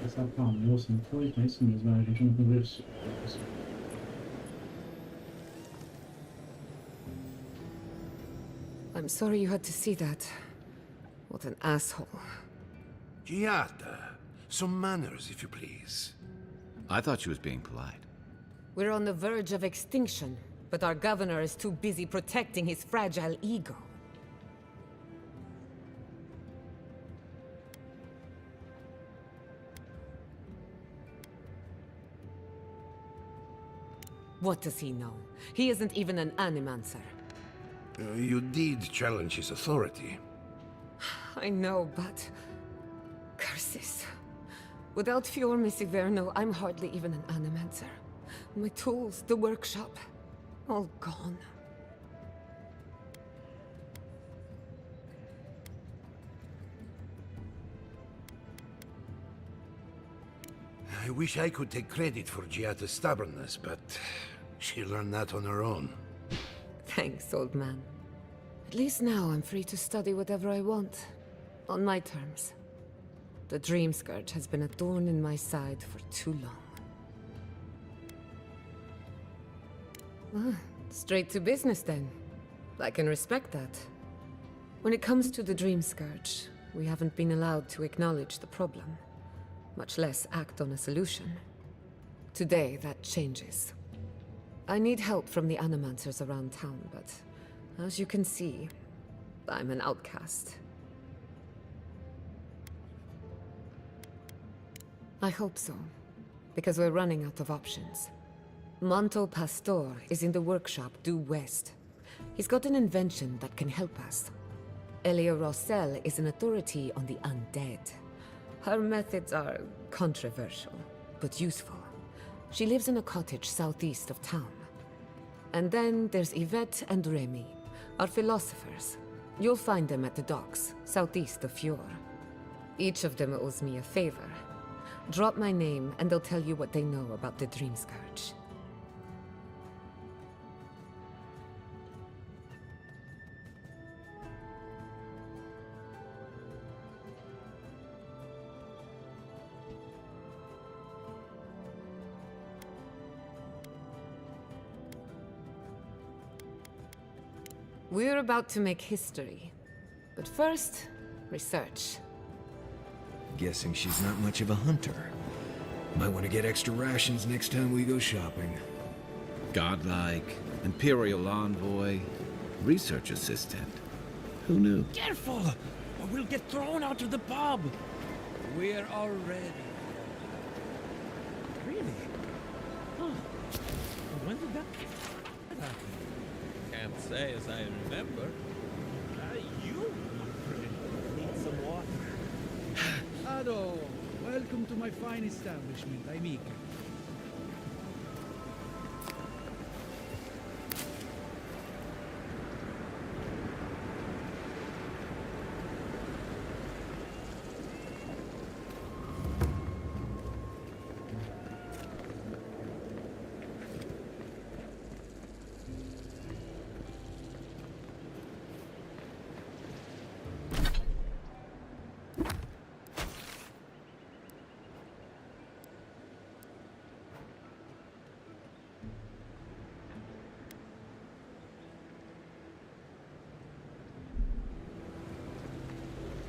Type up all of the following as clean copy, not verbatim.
Essa calma, assim, foi, é isso mesmo, a gente não conversou. I'm sorry you had to see that. What an asshole. Giada, some manners, if you please. I thought she was being polite. We're on the verge of extinction, but our governor is too busy protecting his fragile ego. What does he know? He isn't even an animancer. You did challenge his authority. I know, but... curses. Without Fior Misiverno, I'm hardly even an animancer. My tools, the workshop, all gone. I wish I could take credit for Giada's stubbornness, but she learned that on her own. Thanks, old man. At least now I'm free to study whatever I want. On my terms. The Dream Scourge has been a thorn in my side for too long. Straight to business then. I can respect that. When it comes to the Dream Scourge, we haven't been allowed to acknowledge the problem, much less act on a solution. Today, that changes. I need help from the animancers around town, but as you can see, I'm an outcast. I hope so, because we're running out of options. Manto Pastor is in the workshop due west. He's got an invention that can help us. Elia Rossell is an authority on the undead. Her methods are controversial, but useful. She lives in a cottage southeast of town. And then there's Yvette and Remy, our philosophers. You'll find them at the docks, southeast of Fjord. Each of them owes me a favor. Drop my name and they'll tell you what they know about the Dream Scourge. We're about to make history. But first, research. Guessing she's not much of a hunter. Might want to get extra rations next time we go shopping. Godlike, Imperial Envoy, Research Assistant. Who knew? Careful! Or we'll get thrown out of the pub! We're all ready. Really? Huh. When did that happen? Can't say as I remember. You, my friend, need some water. Ado, welcome to my fine establishment, amica.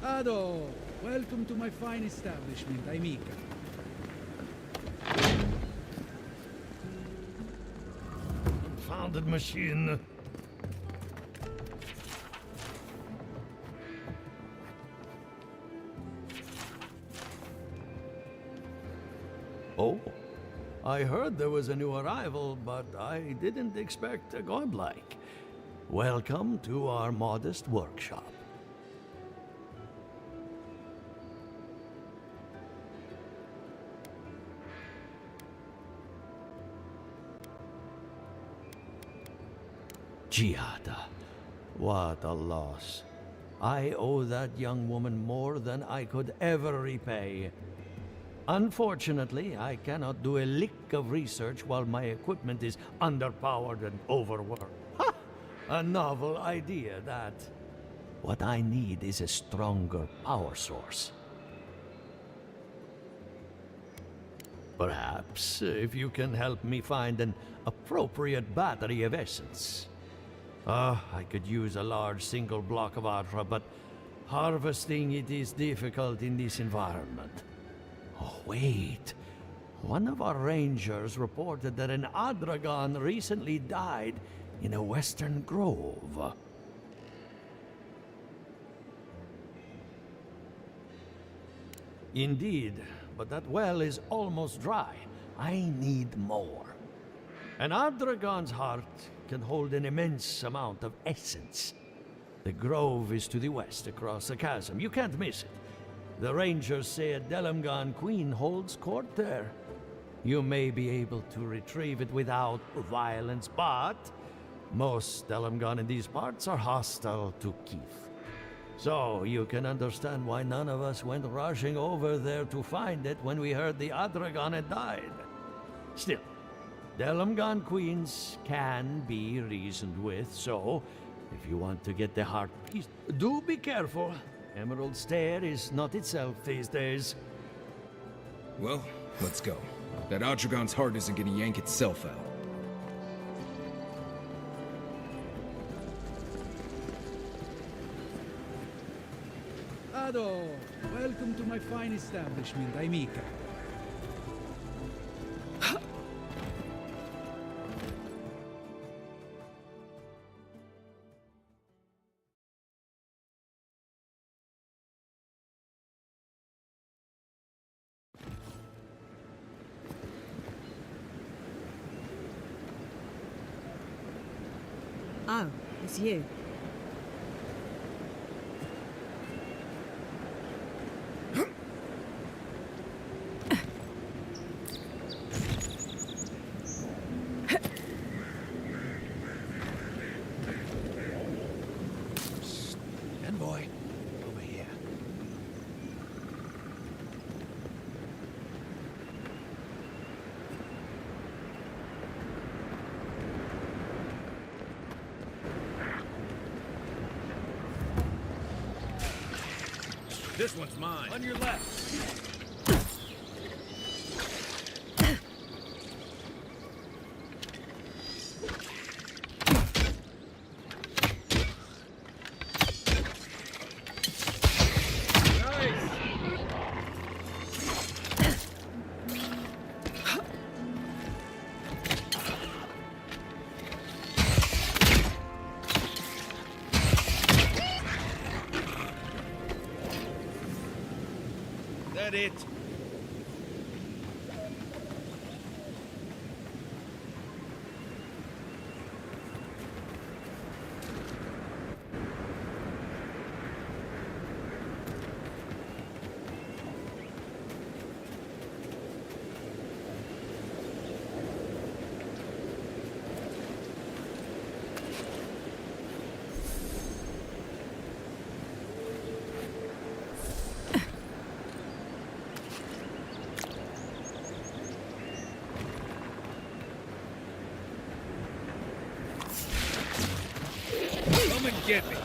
Ado, Welcome to my fine establishment, amica. Confounded machine. Oh, I heard there was a new arrival, but I didn't expect a godlike. Welcome to our modest workshop. Giada, what a loss. I owe that young woman more than I could ever repay. Unfortunately, I cannot do a lick of research while my equipment is underpowered and overworked. Ha! A novel idea, that. What I need is a stronger power source. Perhaps, if you can help me find an appropriate battery of essence. I could use a large single block of Atra, but harvesting it is difficult in this environment. Oh, wait. One of our rangers reported that an Adragon recently died in a western grove. Indeed, but that well is almost dry. I need more. An Adragon's heart can hold an immense amount of essence. The grove is to the west, across the chasm. You can't miss it. The rangers say a Delamgon queen holds court there. You may be able to retrieve it without violence, but most Delamgon in these parts are hostile to Keith. So you can understand why none of us went rushing over there to find it when we heard the Adragon had died. Still, Delamgon queens can be reasoned with, so if you want to get the heart piece, do be careful. Emerald Stair is not itself these days. Well, let's go. That Adragon's heart isn't gonna yank itself out. Ado, welcome to my fine establishment, amica. Oh, it's you. Envoy, over here. This one's mine. On your left. That it? Come and get me.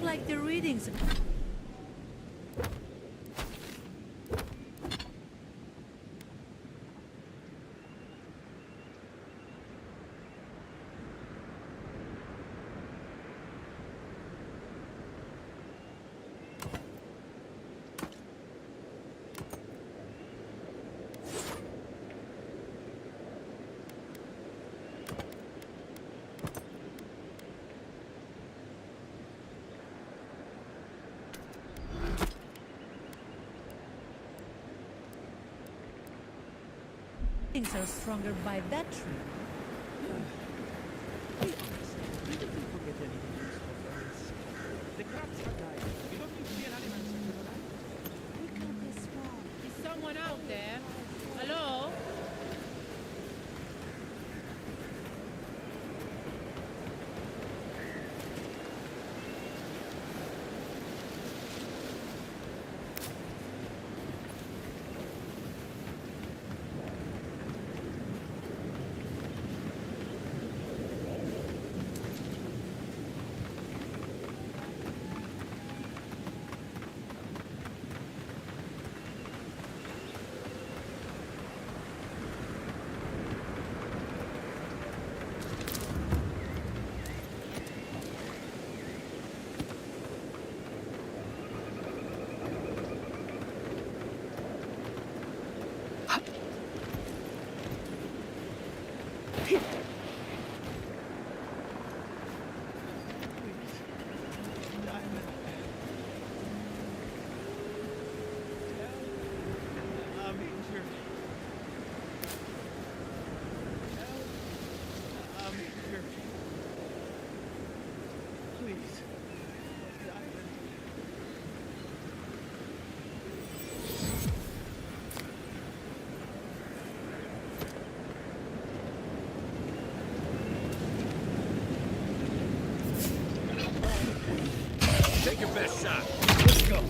look like the readings. Things are stronger by that tree. The crabs have died. You don't need to be an animal to survive. We can't be small. Is someone out there? Hello? Take your best shot. Let's go.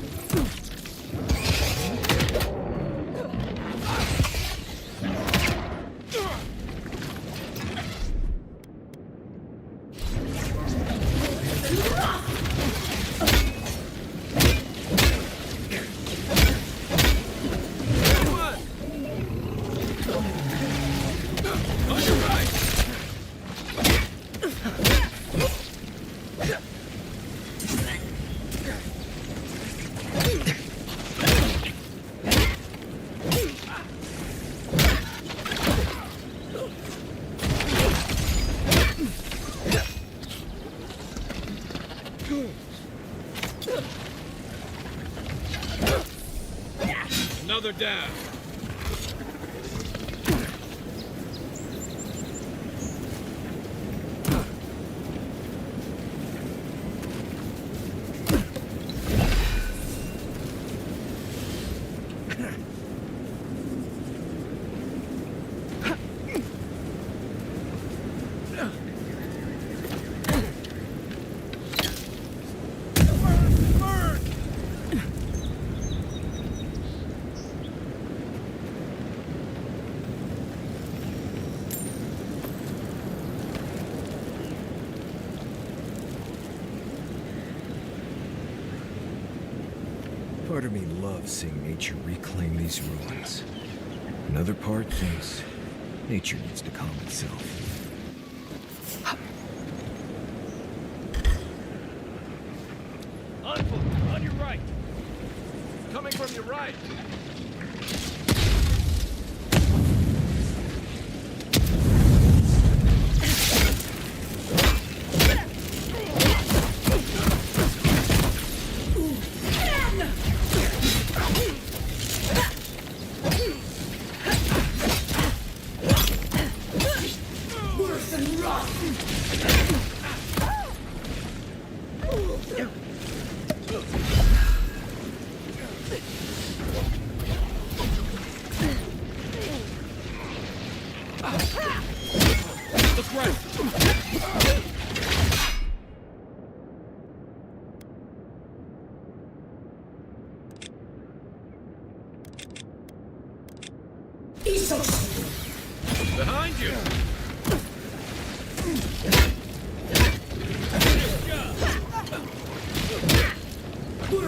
Another down. Part of me loves seeing nature reclaim these ruins. Another part thinks nature needs to calm itself. On foot, on your right. Coming from your right. Behind you! On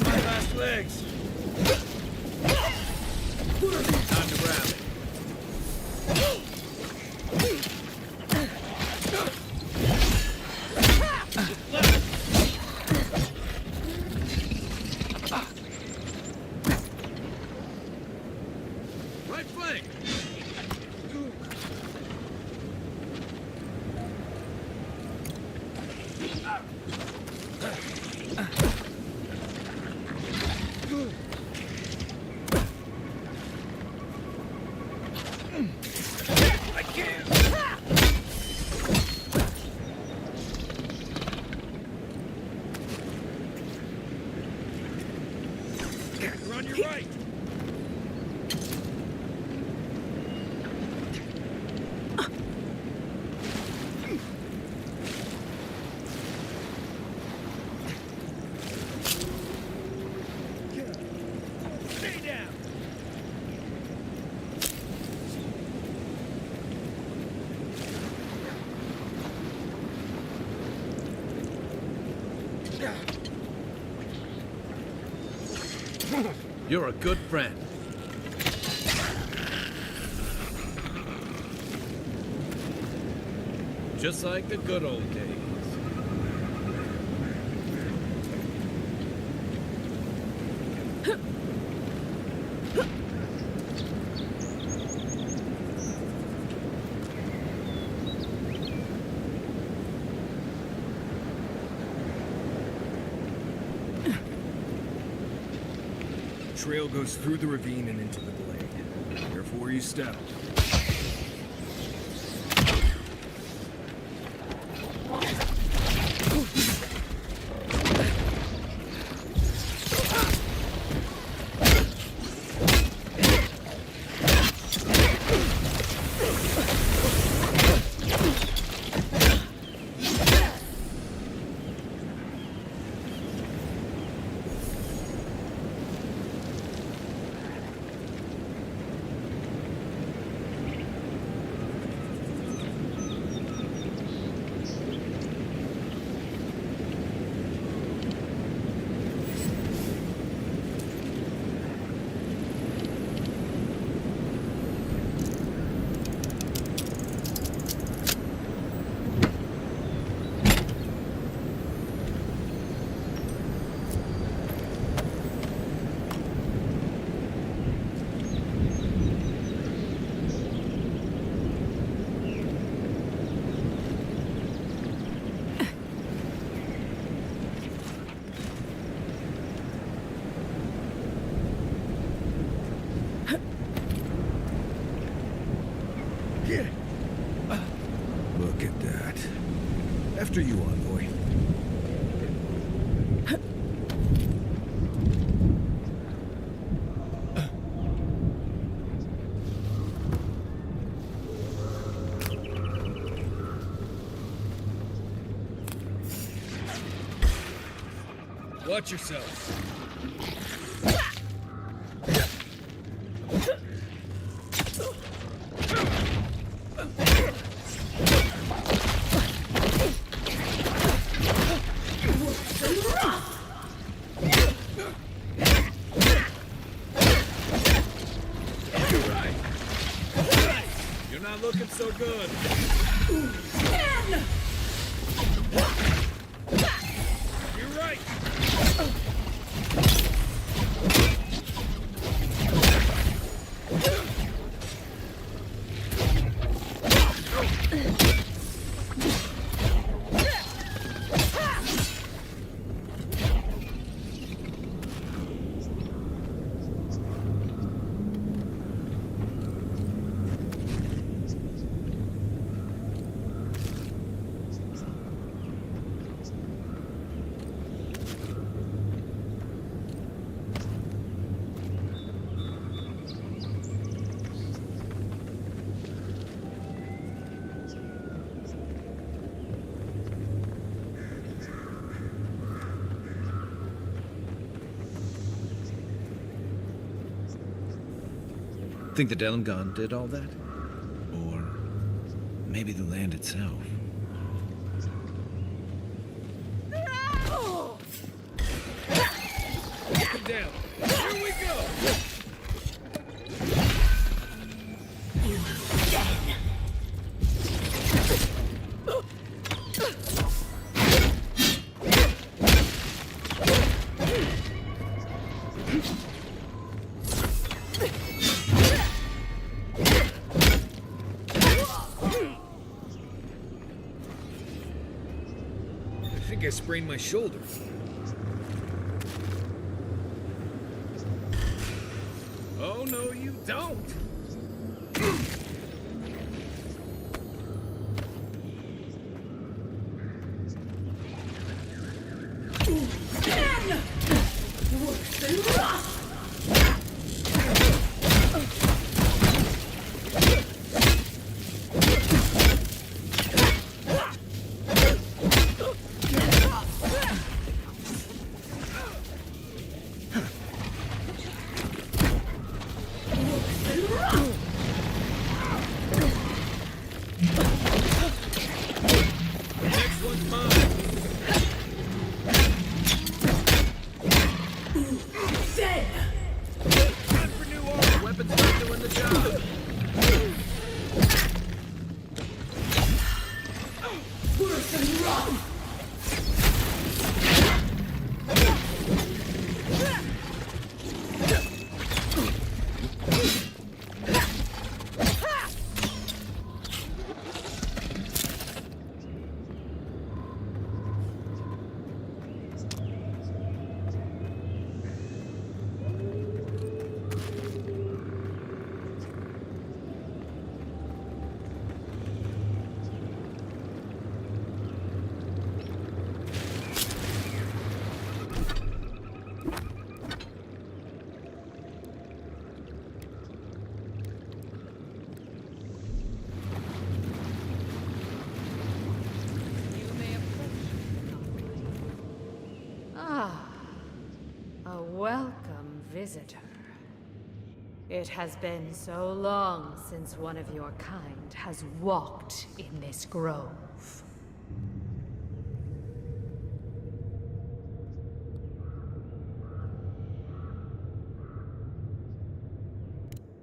my last legs. Time to grab it. Right flank. I can't. You're on your right. Stay down. You're a good friend. Just like the good old days. Trail goes through the ravine and into the glade. Careful where you step. Look at that. After you, envoy. Watch yourself. You're not looking so good. You're right. Think the Delimgon did all that? Or maybe the land itself? down. Here we go! I think I sprained my shoulder. Oh, no, you don't! Welcome, visitor. It has been so long since one of your kind has walked in this grove.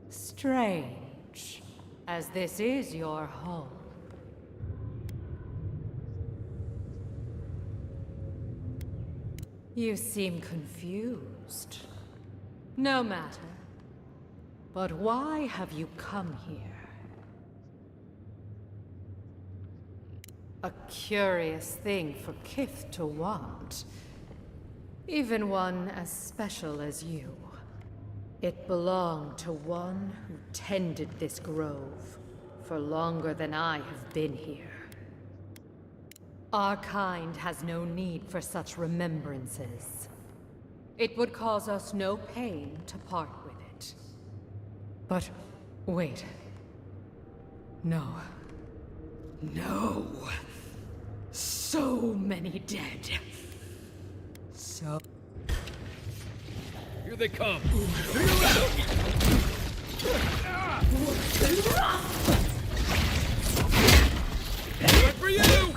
Strange, as this is your home. You seem confused. No matter. But why have you come here? A curious thing for Kith to want. Even one as special as you. It belonged to one who tended this grove for longer than I have been here. Our kind has no need for such remembrances. It would cause us no pain to part with it. But wait. No. No. So many dead. So... Here they come! Good for you!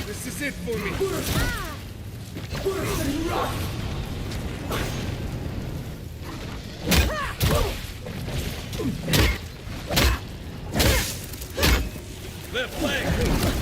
This is it for me. Left leg!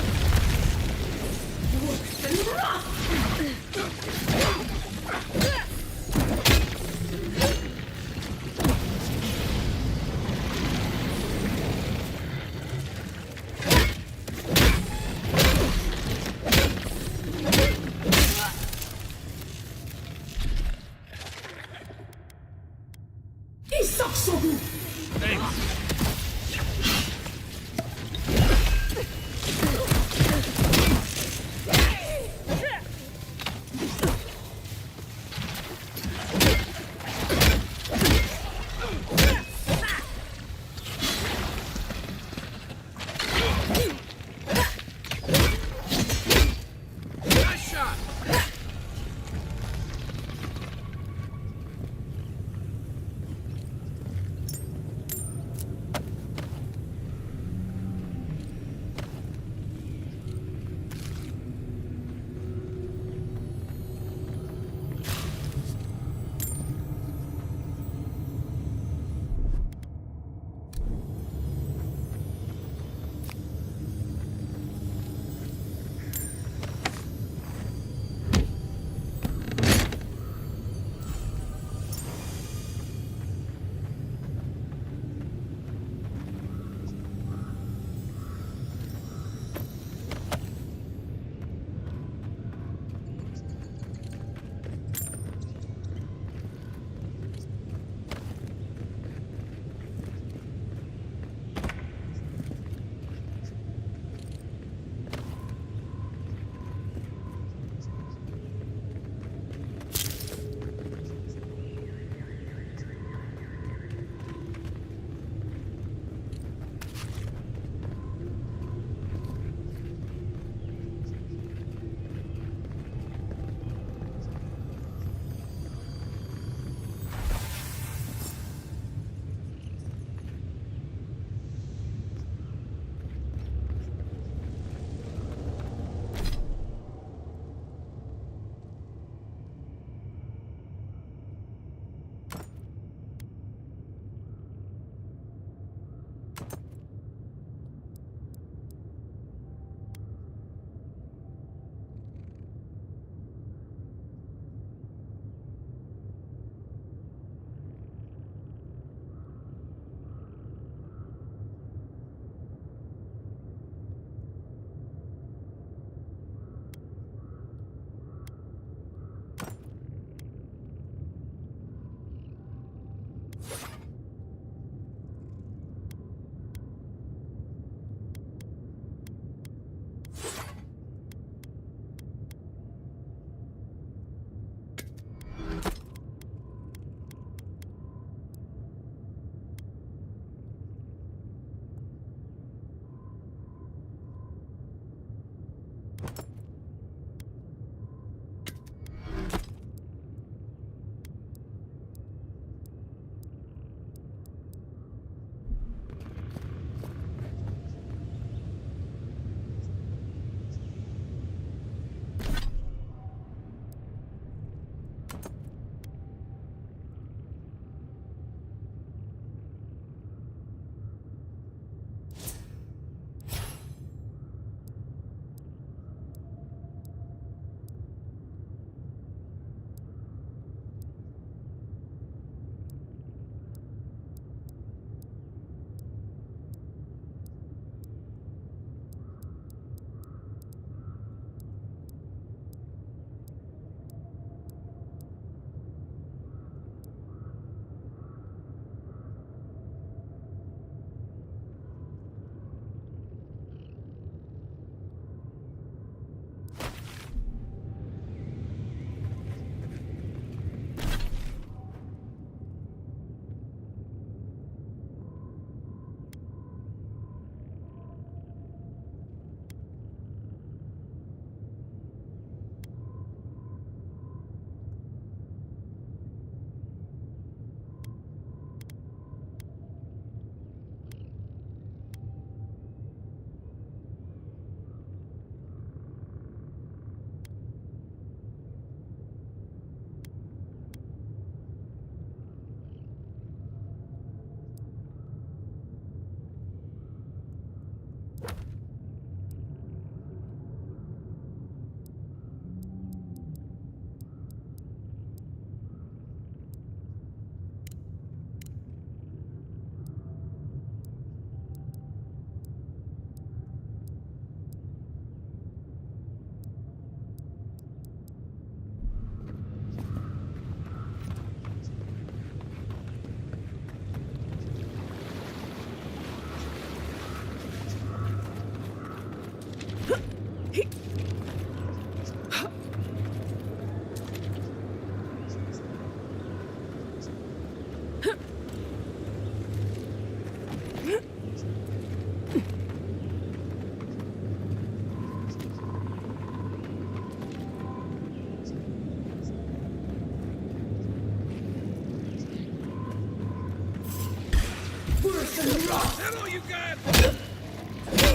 that all you got?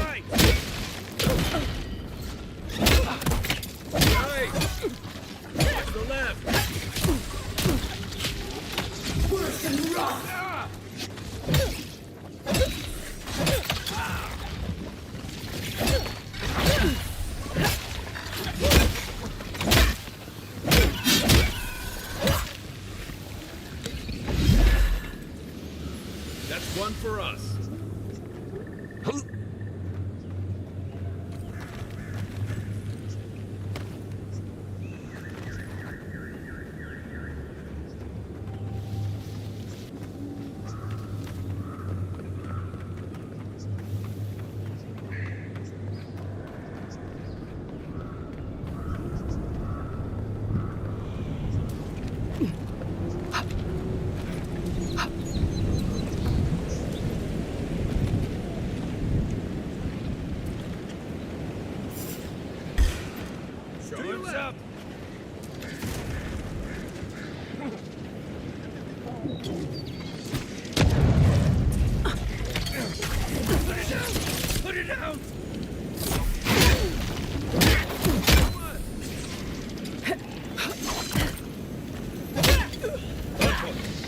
Right. Right. To the left. Worse than rough. That's one for us. Showing up. Put it out.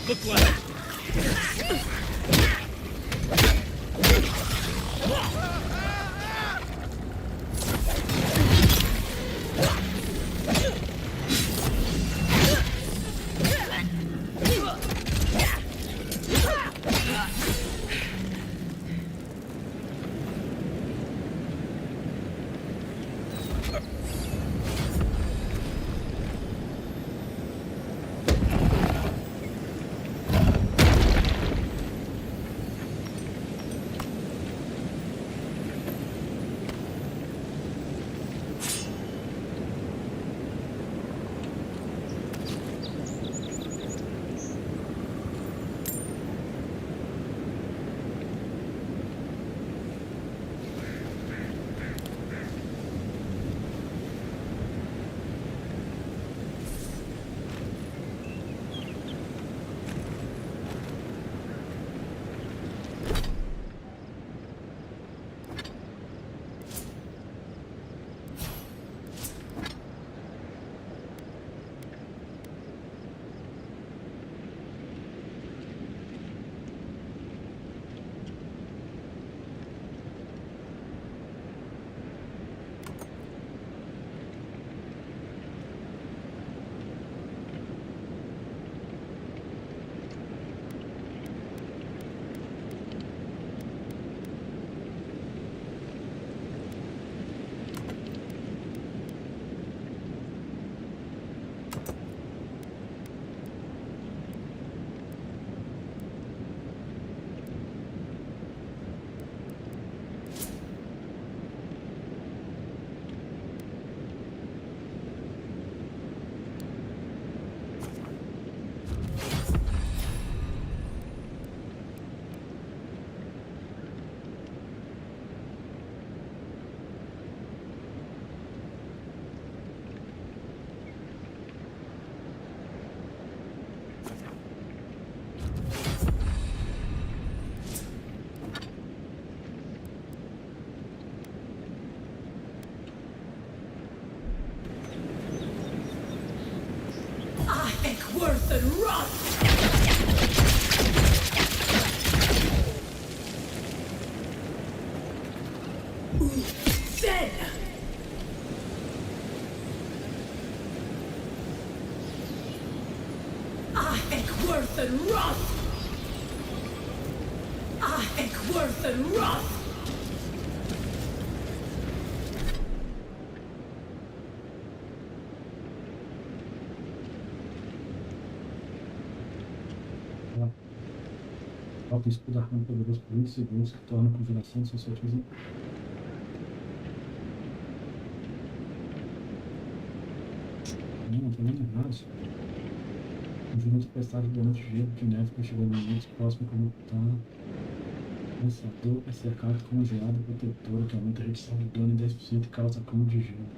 Look left. Worse than rot! Then! I think worse than rot! I think worse than rot! Alto escudo arcano poderoso por 20 segundos que torna a conjuração de seus feitiços. Não tem nada errado. Conjurante prestado durante o gelo de neve que chegou no limite próximo como tá. Lançador é cercado com uma gelada protetora que aumenta a redução de dano em 10% e causa acúmulo de gelo.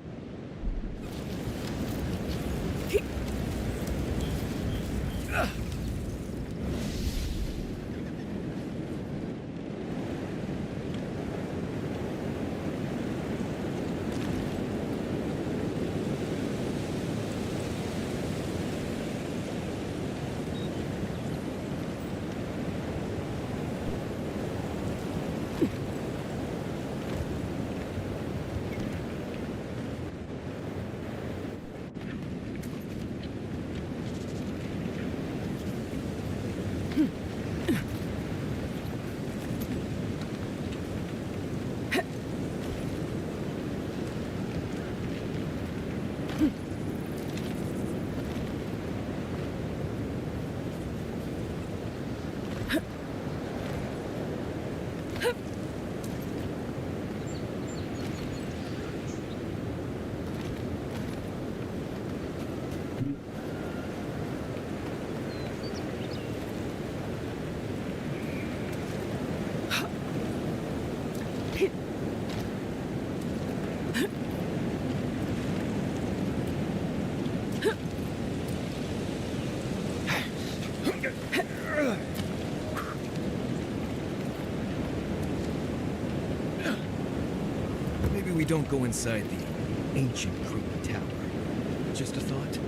Maybe we don't go inside the ancient Druid tower. Just a thought.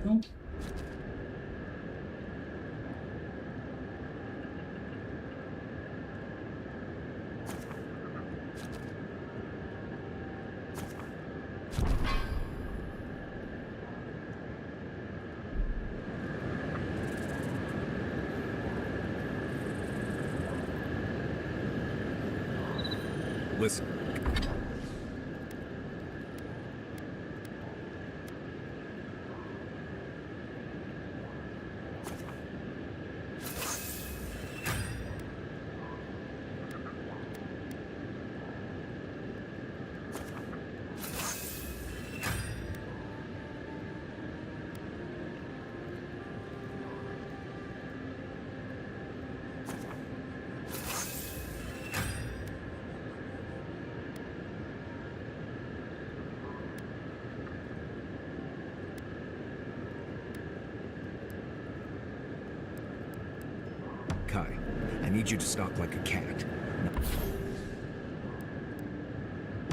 Não. Listen. Kai, I need you to stalk like a cat.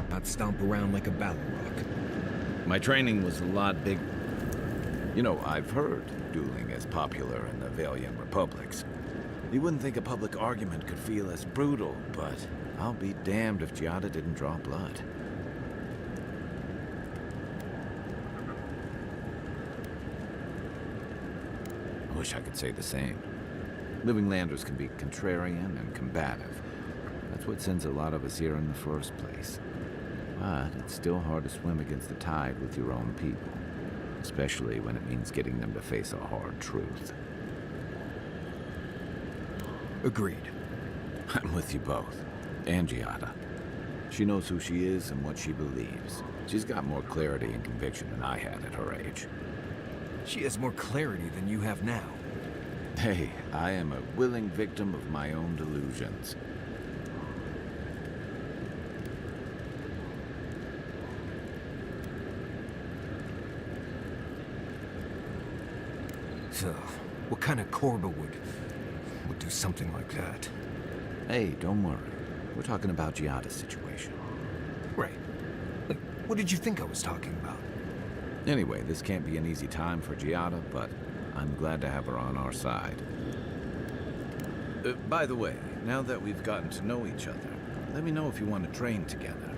Not stomp around like a battle rock. My training was a lot big. You know, I've heard dueling is popular in the Valiant Republics. You wouldn't think a public argument could feel as brutal, but I'll be damned if Giada didn't draw blood. I wish I could say the same. Living Landers can be contrarian and combative. That's what sends a lot of us here in the first place. But it's still hard to swim against the tide with your own people, especially when it means getting them to face a hard truth. Agreed. I'm with you both. And Giada. She knows who she is and what she believes. She's got more clarity and conviction than I had at her age. She has more clarity than you have now. Hey, I am a willing victim of my own delusions. So, what kind of Korba would do something like that? Hey, don't worry. We're talking about Giada's situation. Right. Like, what did you think I was talking about? Anyway, this can't be an easy time for Giada, but I'm glad to have her on our side. By the way, now that we've gotten to know each other, let me know if you want to train together.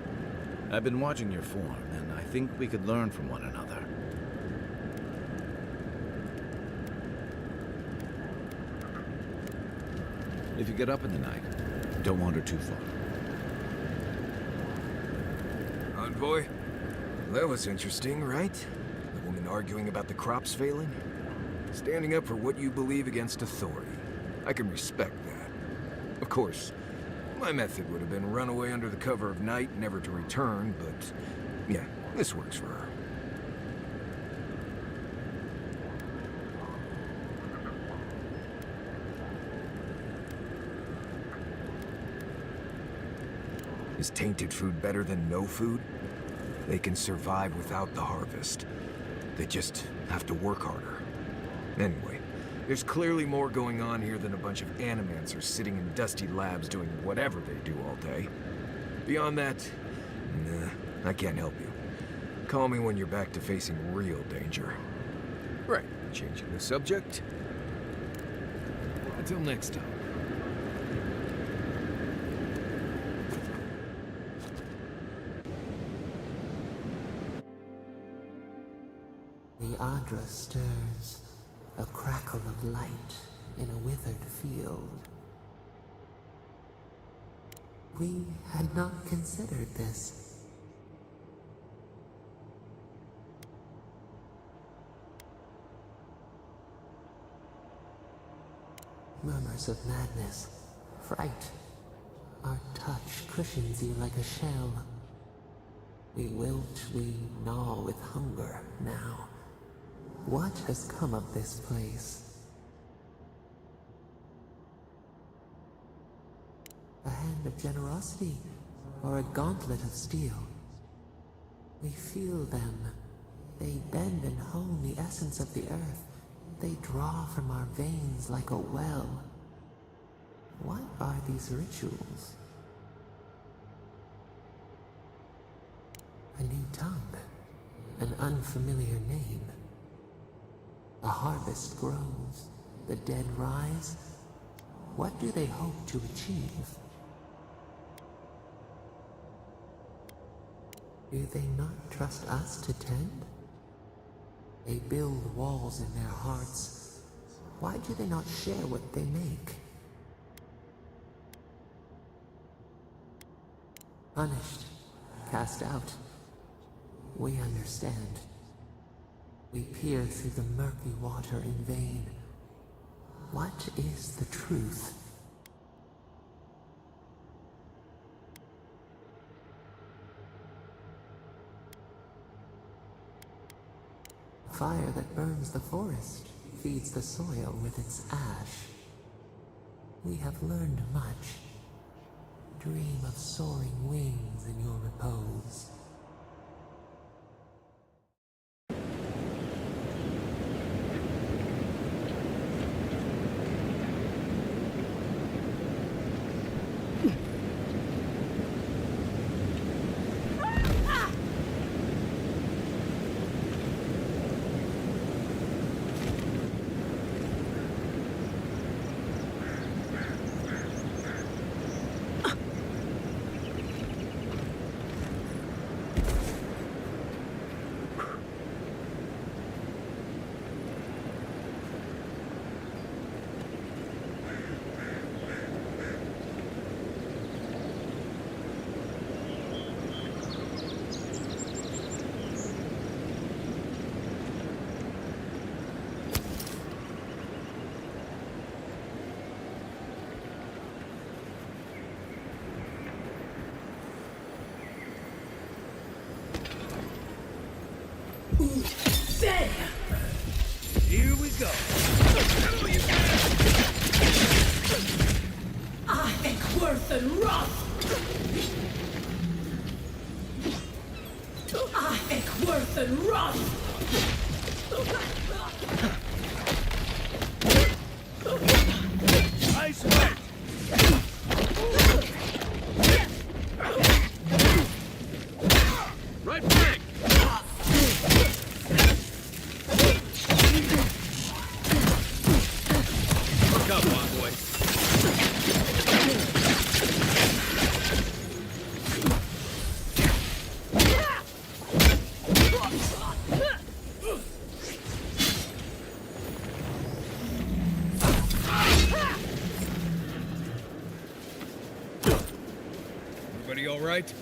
I've been watching your form, and I think we could learn from one another. If you get up in the night, don't wander too far. Envoy. That was interesting, right? The woman arguing about the crops failing? Standing up for what you believe against authority. I can respect that. Of course, my method would have been run away under the cover of night, never to return, but yeah, this works for her. Is tainted food better than no food? They can survive without the harvest. They just have to work harder. Anyway, there's clearly more going on here than a bunch of animancers sitting in dusty labs doing whatever they do all day. Beyond that, nah, I can't help you. Call me when you're back to facing real danger. Right, changing the subject. Until next time. The Adra stirs, a crackle of light in a withered field. We had not considered this. Murmurs of madness, fright. Our touch cushions you like a shell. We wilt, we gnaw with hunger now. What has come of this place? A hand of generosity, or a gauntlet of steel? We feel them. They bend and hone the essence of the earth. They draw from our veins like a well. What are these rituals? A new tongue, an unfamiliar name. A harvest grows, the dead rise. What do they hope to achieve? Do they not trust us to tend? They build walls in their hearts. Why do they not share what they make? Punished, cast out. We understand. We peer through the murky water in vain. What is the truth? Fire that burns the forest feeds the soil with its ash. We have learned much. Dream of soaring wings in your repose. There! Here we go. Worth and Roth! Worth and Roth! Nice work! Right flank! Look up, boy. Everybody all right?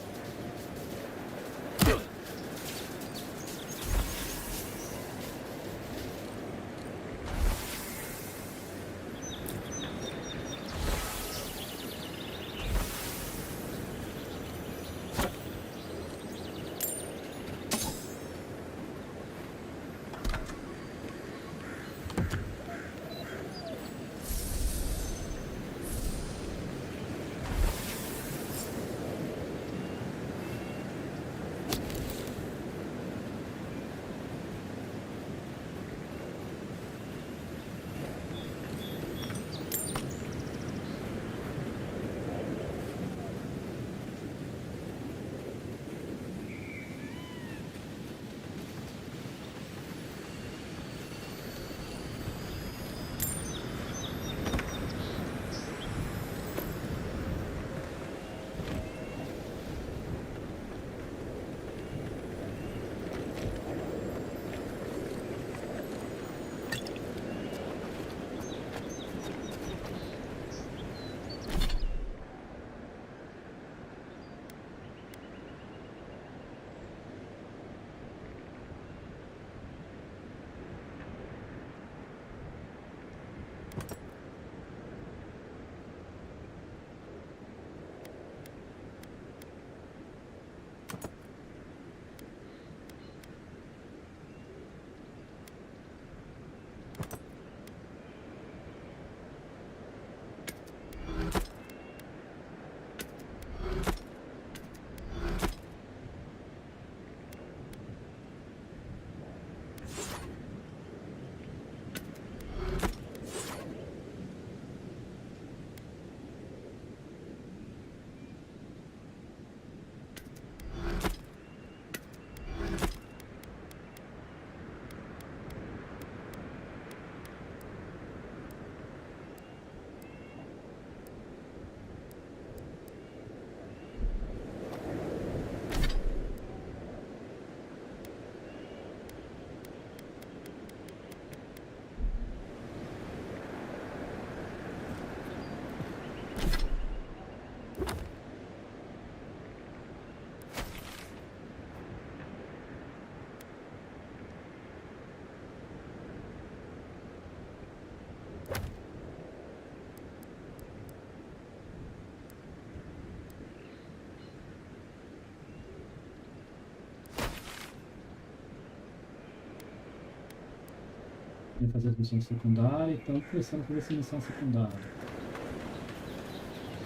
Vem fazer as missões secundárias, então começando a fazer essa missão secundária.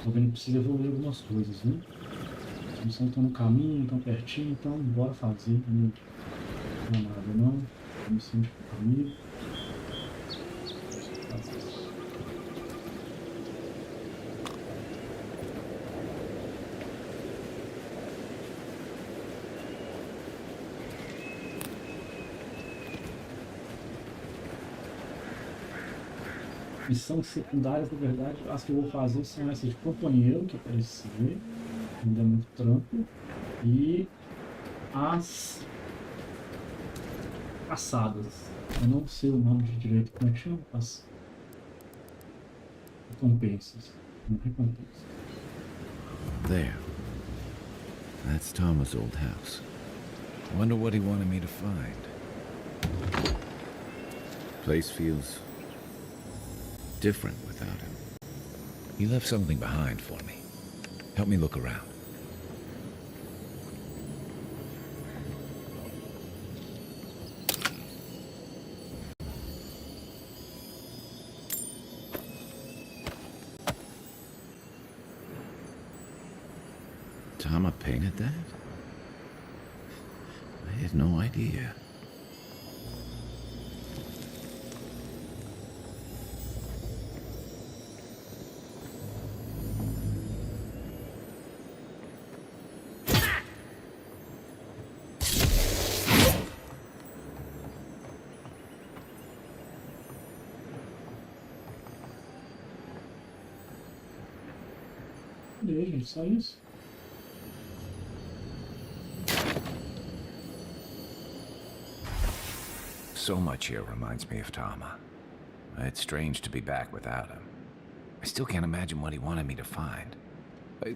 Tô vendo que precisa evoluir algumas coisas, né? As missões estão no caminho, estão pertinho, então bora fazer. Não é nada não. Missão de amigo. Missões secundárias, na verdade, as que eu vou fazer são essas de companheiro, que parece ser, ainda é muito trampo, e as caçadas. Eu não sei o nome de direito, como é que chama? As recompensas. Não recompensas. There. That's Thomas' old house. Wonder what he wanted me to find. Place feels different without him. He left something behind for me. Help me look around. Tama painted that? I had no idea. Cadê, gente? Só isso? So much here reminds me of Tama. It's strange to be back without him. I still can't imagine what he wanted me to find.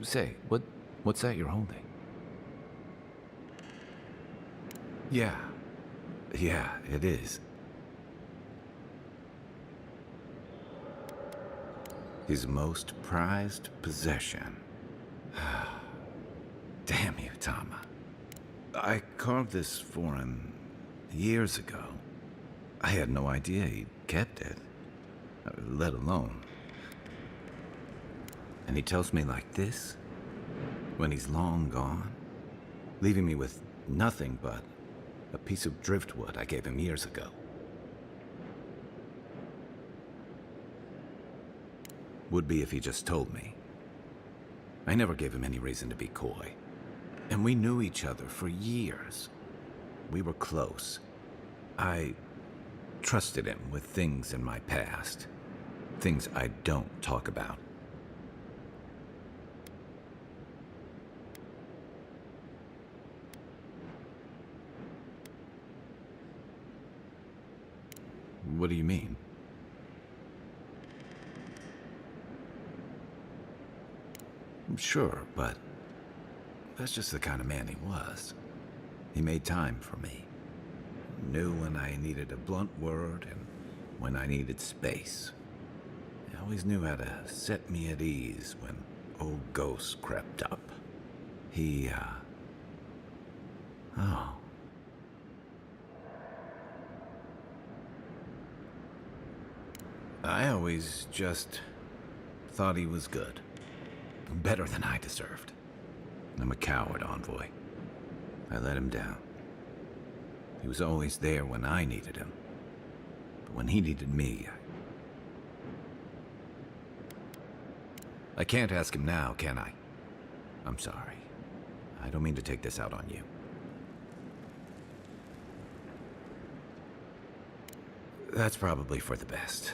Say, what's that you're holding? Yeah, it is. His most prized possession. Damn you, Tama. I carved this for him years ago. I had no idea he kept it, let alone. And he tells me like this, when he's long gone, leaving me with nothing but a piece of driftwood I gave him years ago. Would be if he just told me. I never gave him any reason to be coy. And we knew each other for years. We were close. I trusted him with things in my past. Things I don't talk about. What do you mean? Sure, but that's just the kind of man he was. He made time for me. Knew when I needed a blunt word and when I needed space. He always knew how to set me at ease when old ghosts crept up. He Oh. I always just thought he was good. Better than I deserved. I'm a coward, Envoy. I let him down. He was always there when I needed him. But when he needed me, I can't ask him now, can I? I'm sorry. I don't mean to take this out on you. That's probably for the best.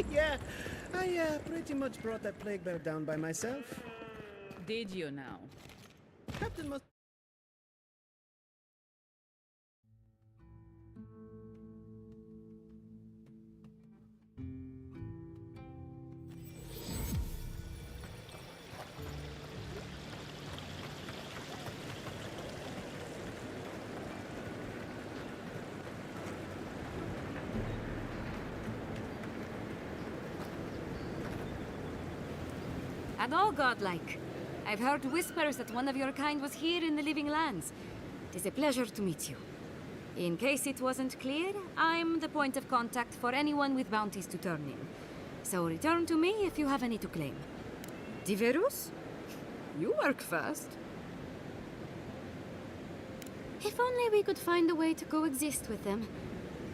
Yeah, I pretty much brought that plague bear down by myself. Did you now? Captain must... And all godlike. I've heard whispers that one of your kind was here in the Living Lands. It is a pleasure to meet you. In case it wasn't clear, I'm the point of contact for anyone with bounties to turn in. So return to me if you have any to claim. Diverus? You work fast. If only we could find a way to coexist with them.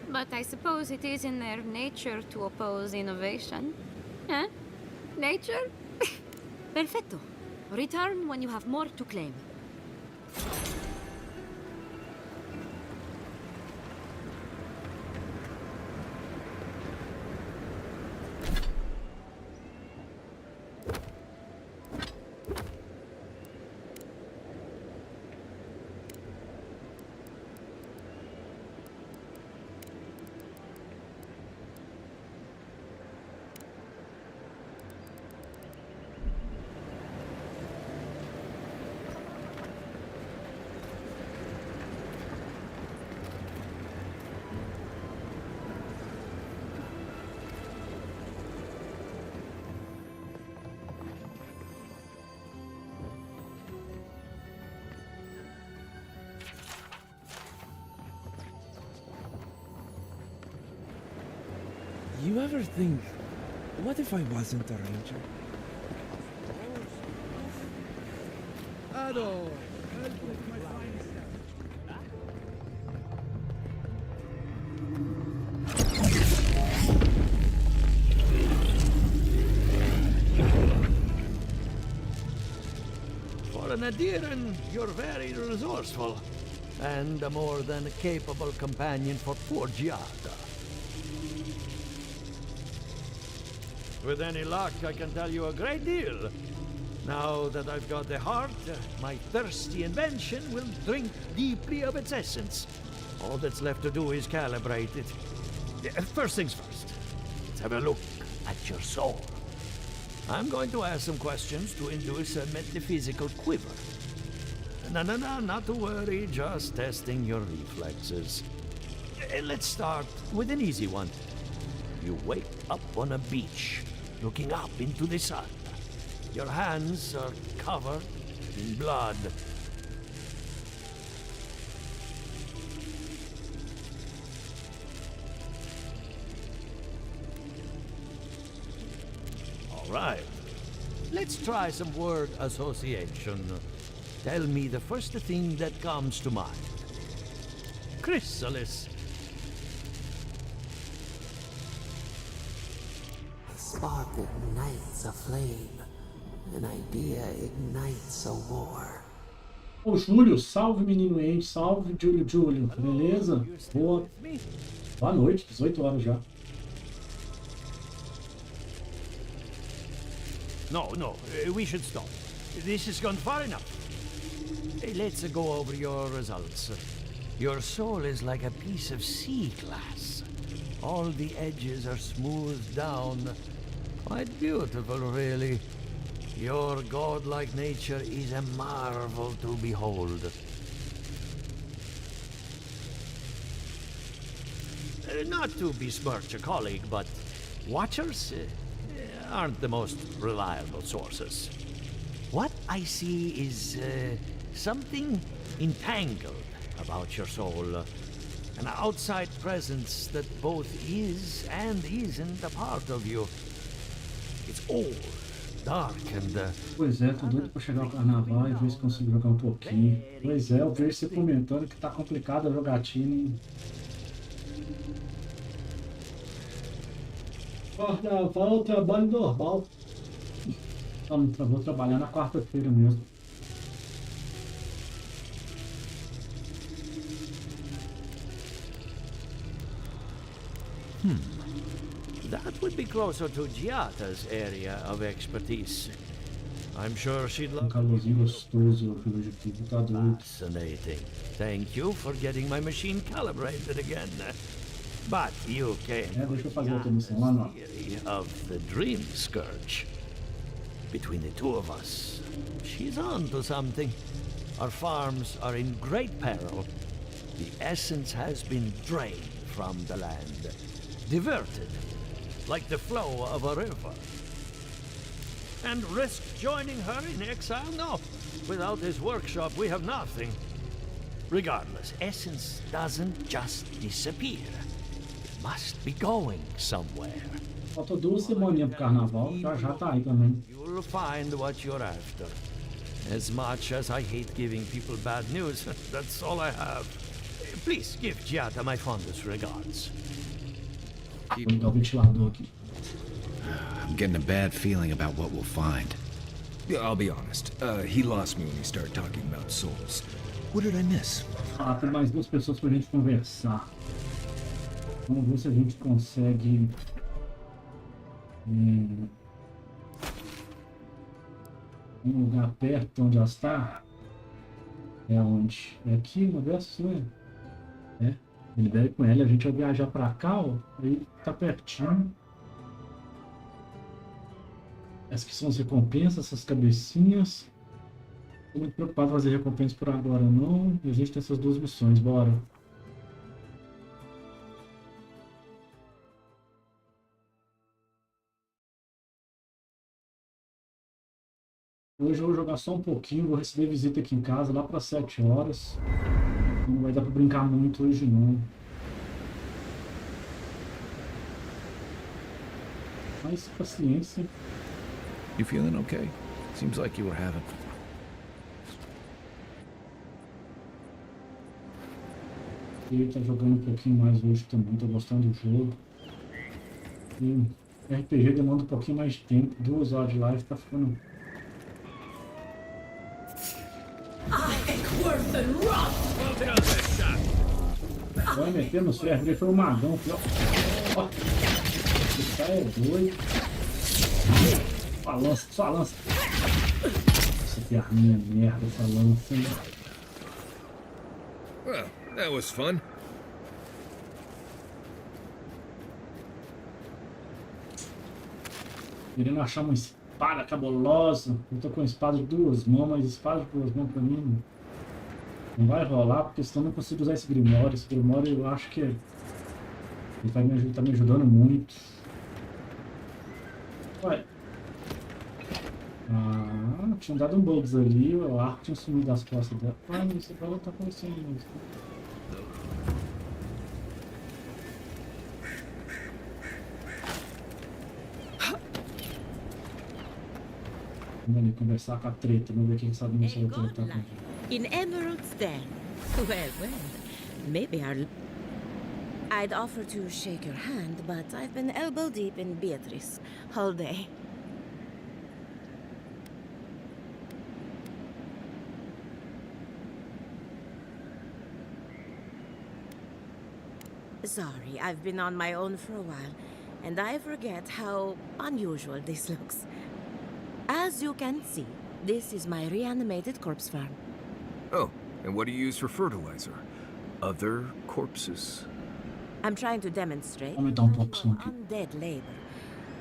But I suppose it is in their nature to oppose innovation. Huh? Nature? Perfecto. Return when you have more to claim. You ever think, what if I wasn't a ranger? Ado, help with my finest For an Adiran, you're very resourceful, and a more than capable companion for poor Giada. With any luck, I can tell you a great deal. Now that I've got the heart, my thirsty invention will drink deeply of its essence. All that's left to do is calibrate it. First things first. have a look at your soul. I'm going to ask some questions to induce a metaphysical quiver. No, not to worry, just testing your reflexes. Let's start with an easy one. You wake up on a beach, looking up into the sun. Your hands are covered in blood. All right. Let's try some word association. Tell me the first thing that comes to mind. Chrysalis. A spark ignites a flame. An idea ignites a war. Ô, Júlio, salve menino ente, salve Júlio, beleza? Boa noite, 18 horas já. No, we should stop. This has gone far enough. Let's go over your results. Your soul is like a piece of sea glass. All the edges are smoothed down. Quite beautiful, really. Your godlike nature is a marvel to behold. Not to besmirch a colleague, but watchers aren't the most reliable sources. What I see is something entangled about your soul. An outside presence that both is and isn't a part of you. It's old, dark and... Pois é, tô doido pra chegar ao carnaval e ver se consigo jogar um pouquinho. Pois é, eu vejo você comentando que tá complicada a jogatina, hein? Carnaval, trabalho normal. Vou trabalhar na quarta-feira mesmo. That would be closer to Giata's area of expertise. I'm sure she'd love... calorzinho gostoso, objetivo tá doido. Fascinating. Thank you for getting my machine calibrated again. But you came deixa eu fazer outra missão lá, não. of the Dream Scourge. Between the two of us, she's on to something. Our farms are in great peril. The essence has been drained from the land, diverted, like the flow of a river. And risk joining her in exile? No. Without his workshop, we have nothing. Regardless, essence doesn't just disappear. It must be going somewhere. Falta 2 semaninhas pro carnaval, já tá aí também. You'll find what you're after. As much as I hate giving people bad news, that's all I have. Please give Giata my fondest regards. Vou ligar o ventilador aqui. I'm getting a bad feeling about what we'll find. Yeah, I'll be honest. He lost me when we started talking about souls. What did I miss? Tem mais 2 pessoas pra gente conversar. Vamos ver se a gente consegue... um lugar perto onde ela está. É onde? É aqui, uma dessas, não é? É. Libere com ela, a gente vai viajar pra cá, ó. Aí tá pertinho. Essas que são as recompensas, essas cabecinhas. Tô muito preocupado em fazer recompensa por agora, não. E a gente tem essas 2 missões, bora. Hoje eu vou jogar só um pouquinho, vou receber visita aqui em casa lá para 7 horas. Não vai dar para brincar muito hoje não. Mas paciência. You feeling okay? Seems like you were having... Ele tá jogando um pouquinho mais hoje também, tô gostando do jogo. E RPG demanda um pouquinho mais de tempo, 2 horas de live tá ficando... Vai meter no server, ele foi um magão, filho. Ó, esse cara é doido. Só lança. Essa perninha merda, essa lança. Well, that was fun. Querendo achar uma espada cabulosa. Eu tô com uma espada de 2 mãos, mas espada de 2 mãos pra mim não vai rolar, porque senão eu não consigo usar esse Grimório. Esse Grimório eu acho que ele tá me ajudando muito. Ué. Ah, tinha dado um bugs ali, o arco tinha sumido das costas dela. Ah, isso agora tá acontecendo mesmo. Vamos ali conversar com a treta, vamos ver quem sabe não se ela tá com. In Emerald's Den. Well. Maybe I'd offer to shake your hand, but I've been elbow deep in Beatrice all day. Sorry, I've been on my own for a while, and I forget how unusual this looks. As you can see, this is my reanimated corpse farm. Oh, and what do you use for fertilizer? Other corpses? I'm trying to demonstrate undead labor,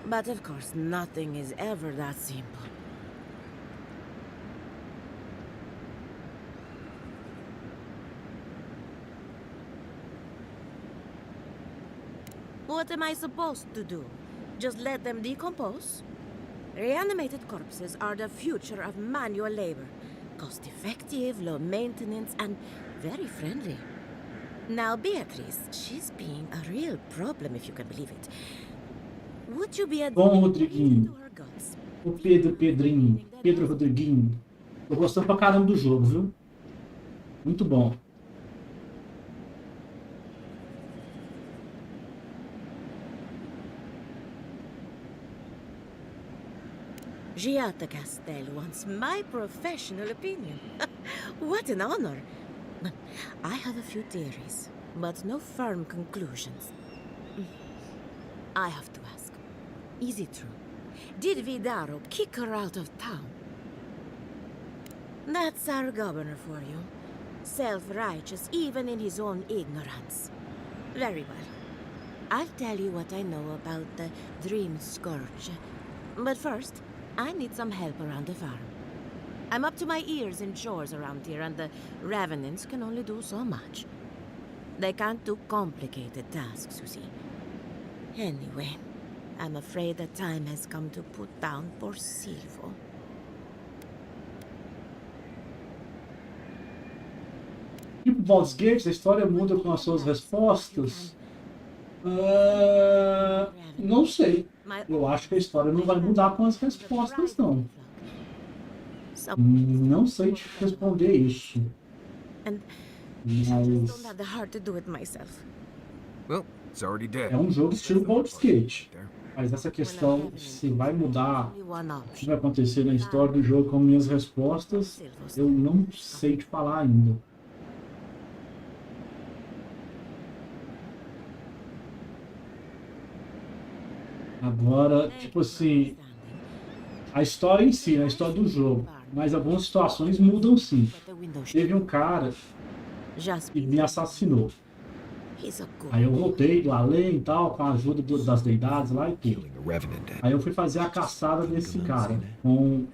but of course nothing is ever that simple. What am I supposed to do? Just let them decompose? Reanimated corpses are the future of manual labor. Cost-effective, low maintenance, and very friendly. Now, Beatrice, she's being a real problem, if you can believe it. Would you be a Bom, Rodriguinho. O Pedro Rodriguinho. Tô gostando pra caramba do jogo, viu? Muito bom. Giata Castell wants my professional opinion. What an honor. I have a few theories, but no firm conclusions. I have to ask, is it true? Did Vidaro kick her out of town? That's our governor for you. Self-righteous even in his own ignorance. Very well. I'll tell you what I know about the Dream Scourge. But first, I need some help around the farm. I'm up to my ears in chores around here, and the Revenants can only do so much. They can't do complicated tasks, you see. Anyway, I'm afraid the time has come to put down poor Silvo. Tipo Baldur's Gate, a história muda com as suas respostas? Não sei. Eu acho que a história não vai mudar com as respostas, não. Não sei te responder isso. Mas é um jogo estilo Baldur's Gate. Mas essa questão, se vai mudar, o que vai acontecer na história do jogo com minhas respostas, eu não sei te falar ainda. Agora, tipo assim, a história em si, a história do jogo, mas algumas situações mudam sim. Teve um cara que me assassinou. Aí eu voltei do além e tal, com a ajuda das deidades lá e tudo. Aí eu fui fazer a caçada desse cara, com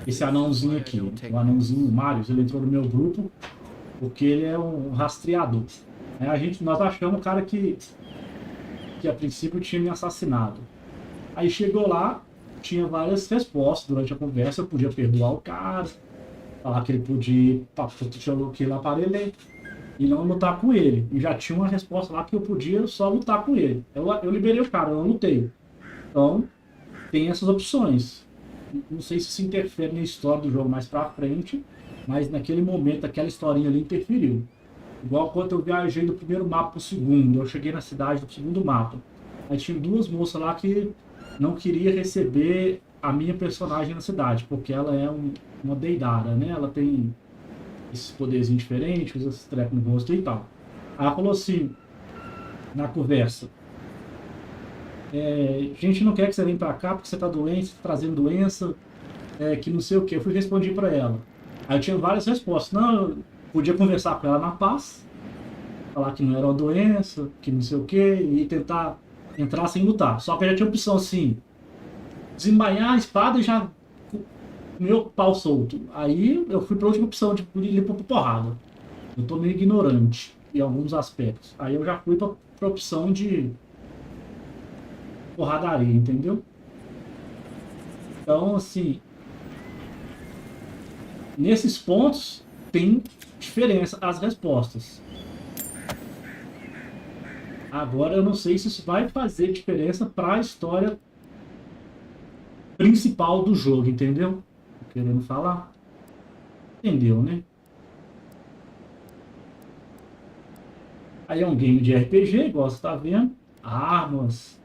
esse anãozinho aqui. O anãozinho, o Marius, ele entrou no meu grupo, porque ele é um rastreador. Aí nós achamos o cara que a princípio tinha me assassinado. Aí chegou lá, tinha várias respostas durante a conversa, eu podia perdoar o cara, falar que ele podia ir lá para ele e não lutar com ele. E já tinha uma resposta lá que eu podia só lutar com ele. Eu liberei o cara, eu não lutei. Então, tem essas opções. Não sei se interfere na história do jogo mais pra frente, mas naquele momento, aquela historinha ali interferiu. Igual quando eu viajei do primeiro mapa pro segundo, eu cheguei na cidade do segundo mapa. Aí tinha 2 moças lá que não queria receber a minha personagem na cidade, porque ela é uma deidara, né? Ela tem esses poderzinhos diferentes, usa esses trecos no rosto e tal. Aí ela falou assim, na conversa, a gente não quer que você venha pra cá porque você tá doente, tá trazendo doença, que não sei o que. Eu fui responder pra ela. Aí eu tinha várias respostas. Não, eu podia conversar com ela na paz, falar que não era uma doença, que não sei o que, e tentar entrar sem lutar. Só que eu já tinha opção assim, desembainhar a espada e já meu pau solto. Aí eu fui pra última opção de ir pra porrada. Eu tô meio ignorante em alguns aspectos. Aí eu já fui pra opção de porradaria, entendeu? Então, assim, nesses pontos tem diferença as respostas. Agora eu não sei se isso vai fazer diferença para a história principal do jogo, entendeu? Tô querendo falar. Entendeu, né? Aí é um game de RPG, igual você tá vendo. Armas,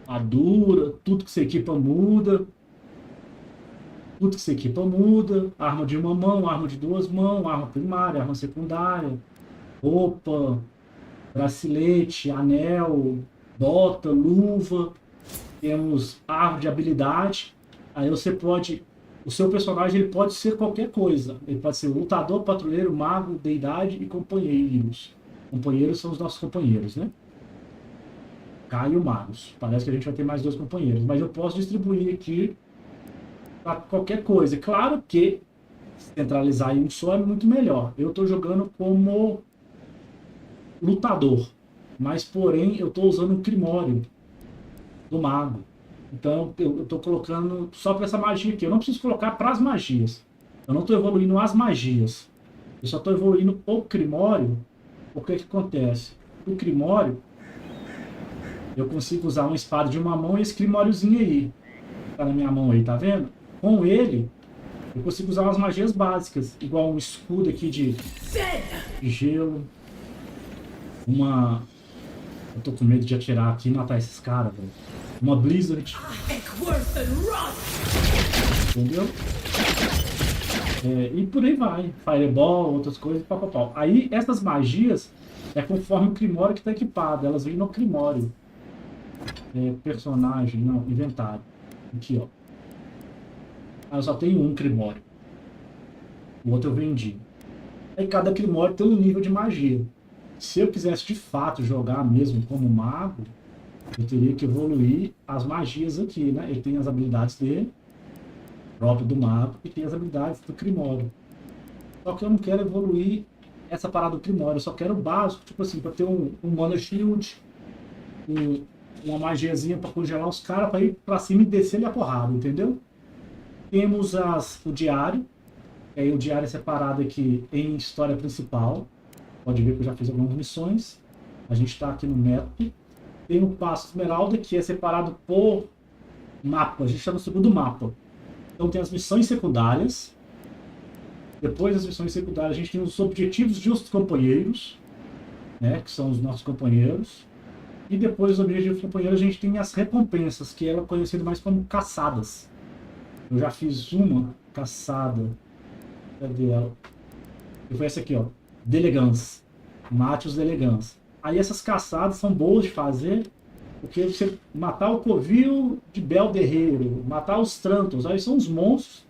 armadura, tudo que você equipa muda. Tudo que você equipa muda. Arma de uma mão, arma de duas mãos, arma primária, arma secundária, roupa, bracelete, anel, bota, luva. Temos árvore de habilidade. Aí você pode... O seu personagem ele pode ser qualquer coisa. Ele pode ser lutador, patrulheiro, mago, deidade e companheiros. Companheiros são os nossos companheiros, né? Caio Magos. Parece que a gente vai ter mais 2 companheiros. Mas eu posso distribuir aqui para qualquer coisa. Claro que centralizar em um só é muito melhor. Eu estou jogando como lutador. Mas, porém, eu estou usando o Grimório do mago. Então, eu estou colocando só para essa magia aqui. Eu não preciso colocar para as magias. Eu não estou evoluindo as magias. Eu só estou evoluindo o Grimório. O que acontece? O Grimório, eu consigo usar uma espada de uma mão e esse Grimóriozinho aí. Tá na minha mão aí, tá vendo? Com ele, eu consigo usar umas magias básicas. Igual um escudo aqui de gelo. Eu tô com medo de atirar aqui e matar esses caras, velho. Uma Blizzard. Entendeu? E por aí vai. Fireball, outras coisas, pau. Aí, essas magias é conforme o Grimório que tá equipado. Elas vêm no Grimório. Personagem, não, inventário. Aqui, ó. Eu só tenho um Grimório. O outro eu vendi. Aí cada Grimório tem um nível de magia. Se eu quisesse de fato jogar mesmo como mago, eu teria que evoluir as magias aqui, né? Ele tem as habilidades dele, próprio do mago, e tem as habilidades do Grimório. Só que eu não quero evoluir essa parada do Grimório, eu só quero o básico, tipo assim, para ter um mana shield, uma magiazinha para congelar os caras, para ir para cima e descer-lhe a porrada, entendeu? Temos o diário, aí o diário é separado aqui em história principal. Pode ver que eu já fiz algumas missões. A gente está aqui no método. Tem o passo esmeralda, que é separado por mapa. A gente está no segundo mapa. Então tem as missões secundárias. Depois das missões secundárias, a gente tem os objetivos de outros companheiros, né, que são os nossos companheiros. E depois dos objetivos dos companheiros, a gente tem as recompensas, que é conhecido mais como caçadas. Eu já fiz uma caçada. Cadê ela? E foi essa aqui, ó. Delegans. Mate os delegans. Aí essas caçadas são boas de fazer, porque você matar o covil de Belderreiro, matar os Trantos, aí são os monstros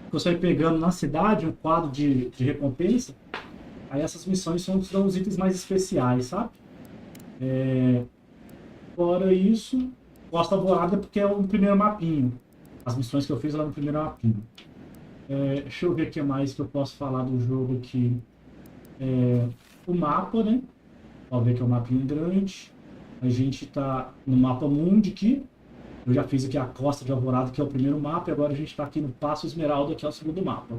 que você vai pegando na cidade, um quadro de recompensa. Aí essas missões são os itens mais especiais, sabe? Fora isso, Costa Alvorada porque é o primeiro mapinho. As missões que eu fiz lá no primeiro mapinho. Deixa eu ver o que mais que eu posso falar do jogo aqui. O mapa, né? Pode ver que é um mapinha grande. A gente tá no mapa mundi aqui. Eu já fiz aqui a Costa de Alvorada, que é o primeiro mapa. E agora a gente está aqui no Passo Esmeralda, que é o segundo mapa.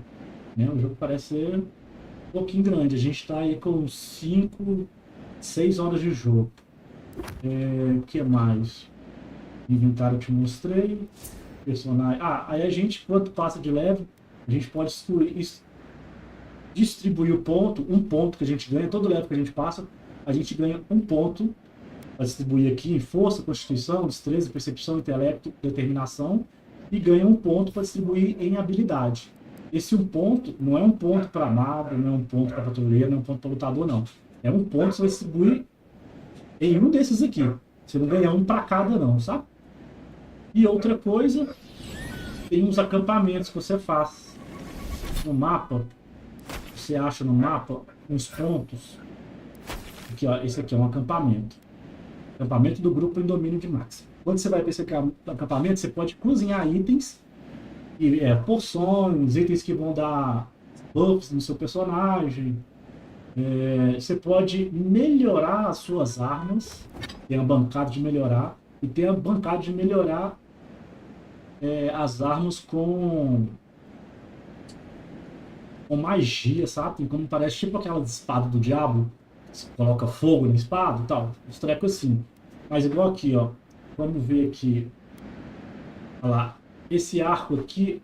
Né? O jogo parece ser um pouquinho grande. A gente está aí com 5, 6 horas de jogo. O que mais? Inventário eu te mostrei. Personagem. Aí a gente, quando passa de level, a gente pode distribuir o ponto, um ponto que a gente ganha, todo level que a gente passa, a gente ganha um ponto para distribuir aqui em força, constituição, destreza, percepção, intelecto, determinação, e ganha um ponto para distribuir em habilidade. Esse um ponto não é um ponto para mago, não é um ponto para patrulheiro, não é um ponto para lutador, não. É um ponto que você vai distribuir em um desses aqui. Você não ganha um para cada, não, sabe? E outra coisa, tem uns acampamentos que você faz no mapa. Você acha no mapa uns pontos. Aqui, ó, esse aqui é um acampamento. Acampamento do grupo em domínio de Max. Quando você vai para esse acampamento, você pode cozinhar itens, porções, itens que vão dar buffs no seu personagem. Você pode melhorar as suas armas. Tem a bancada de melhorar. E tem a bancada de melhorar as armas com magia, sabe? Como parece tipo aquela espada do diabo. Você coloca fogo na espada e tal. Os trecos assim. Mas igual aqui, ó. Vamos ver aqui. Olha lá. Esse arco aqui,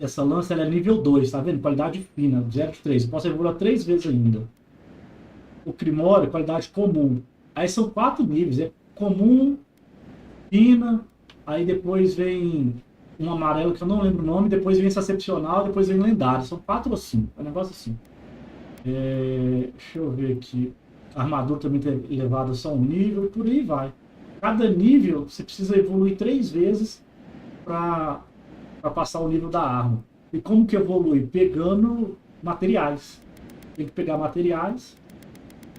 essa lança, ela é nível 2, tá vendo? Qualidade fina, 0/3. Posso evoluir 3 vezes ainda. O Grimório, qualidade comum. Aí são 4 níveis. É comum, fina, aí depois vem um amarelo que eu não lembro o nome, depois vem esse excepcional, depois vem lendário. São 4 ou 5. É um negócio assim. Deixa eu ver aqui. A armadura também tem elevado só um nível e por aí vai. Cada nível você precisa evoluir 3 vezes para passar o nível da arma. E como que evolui? Pegando materiais. Tem que pegar materiais,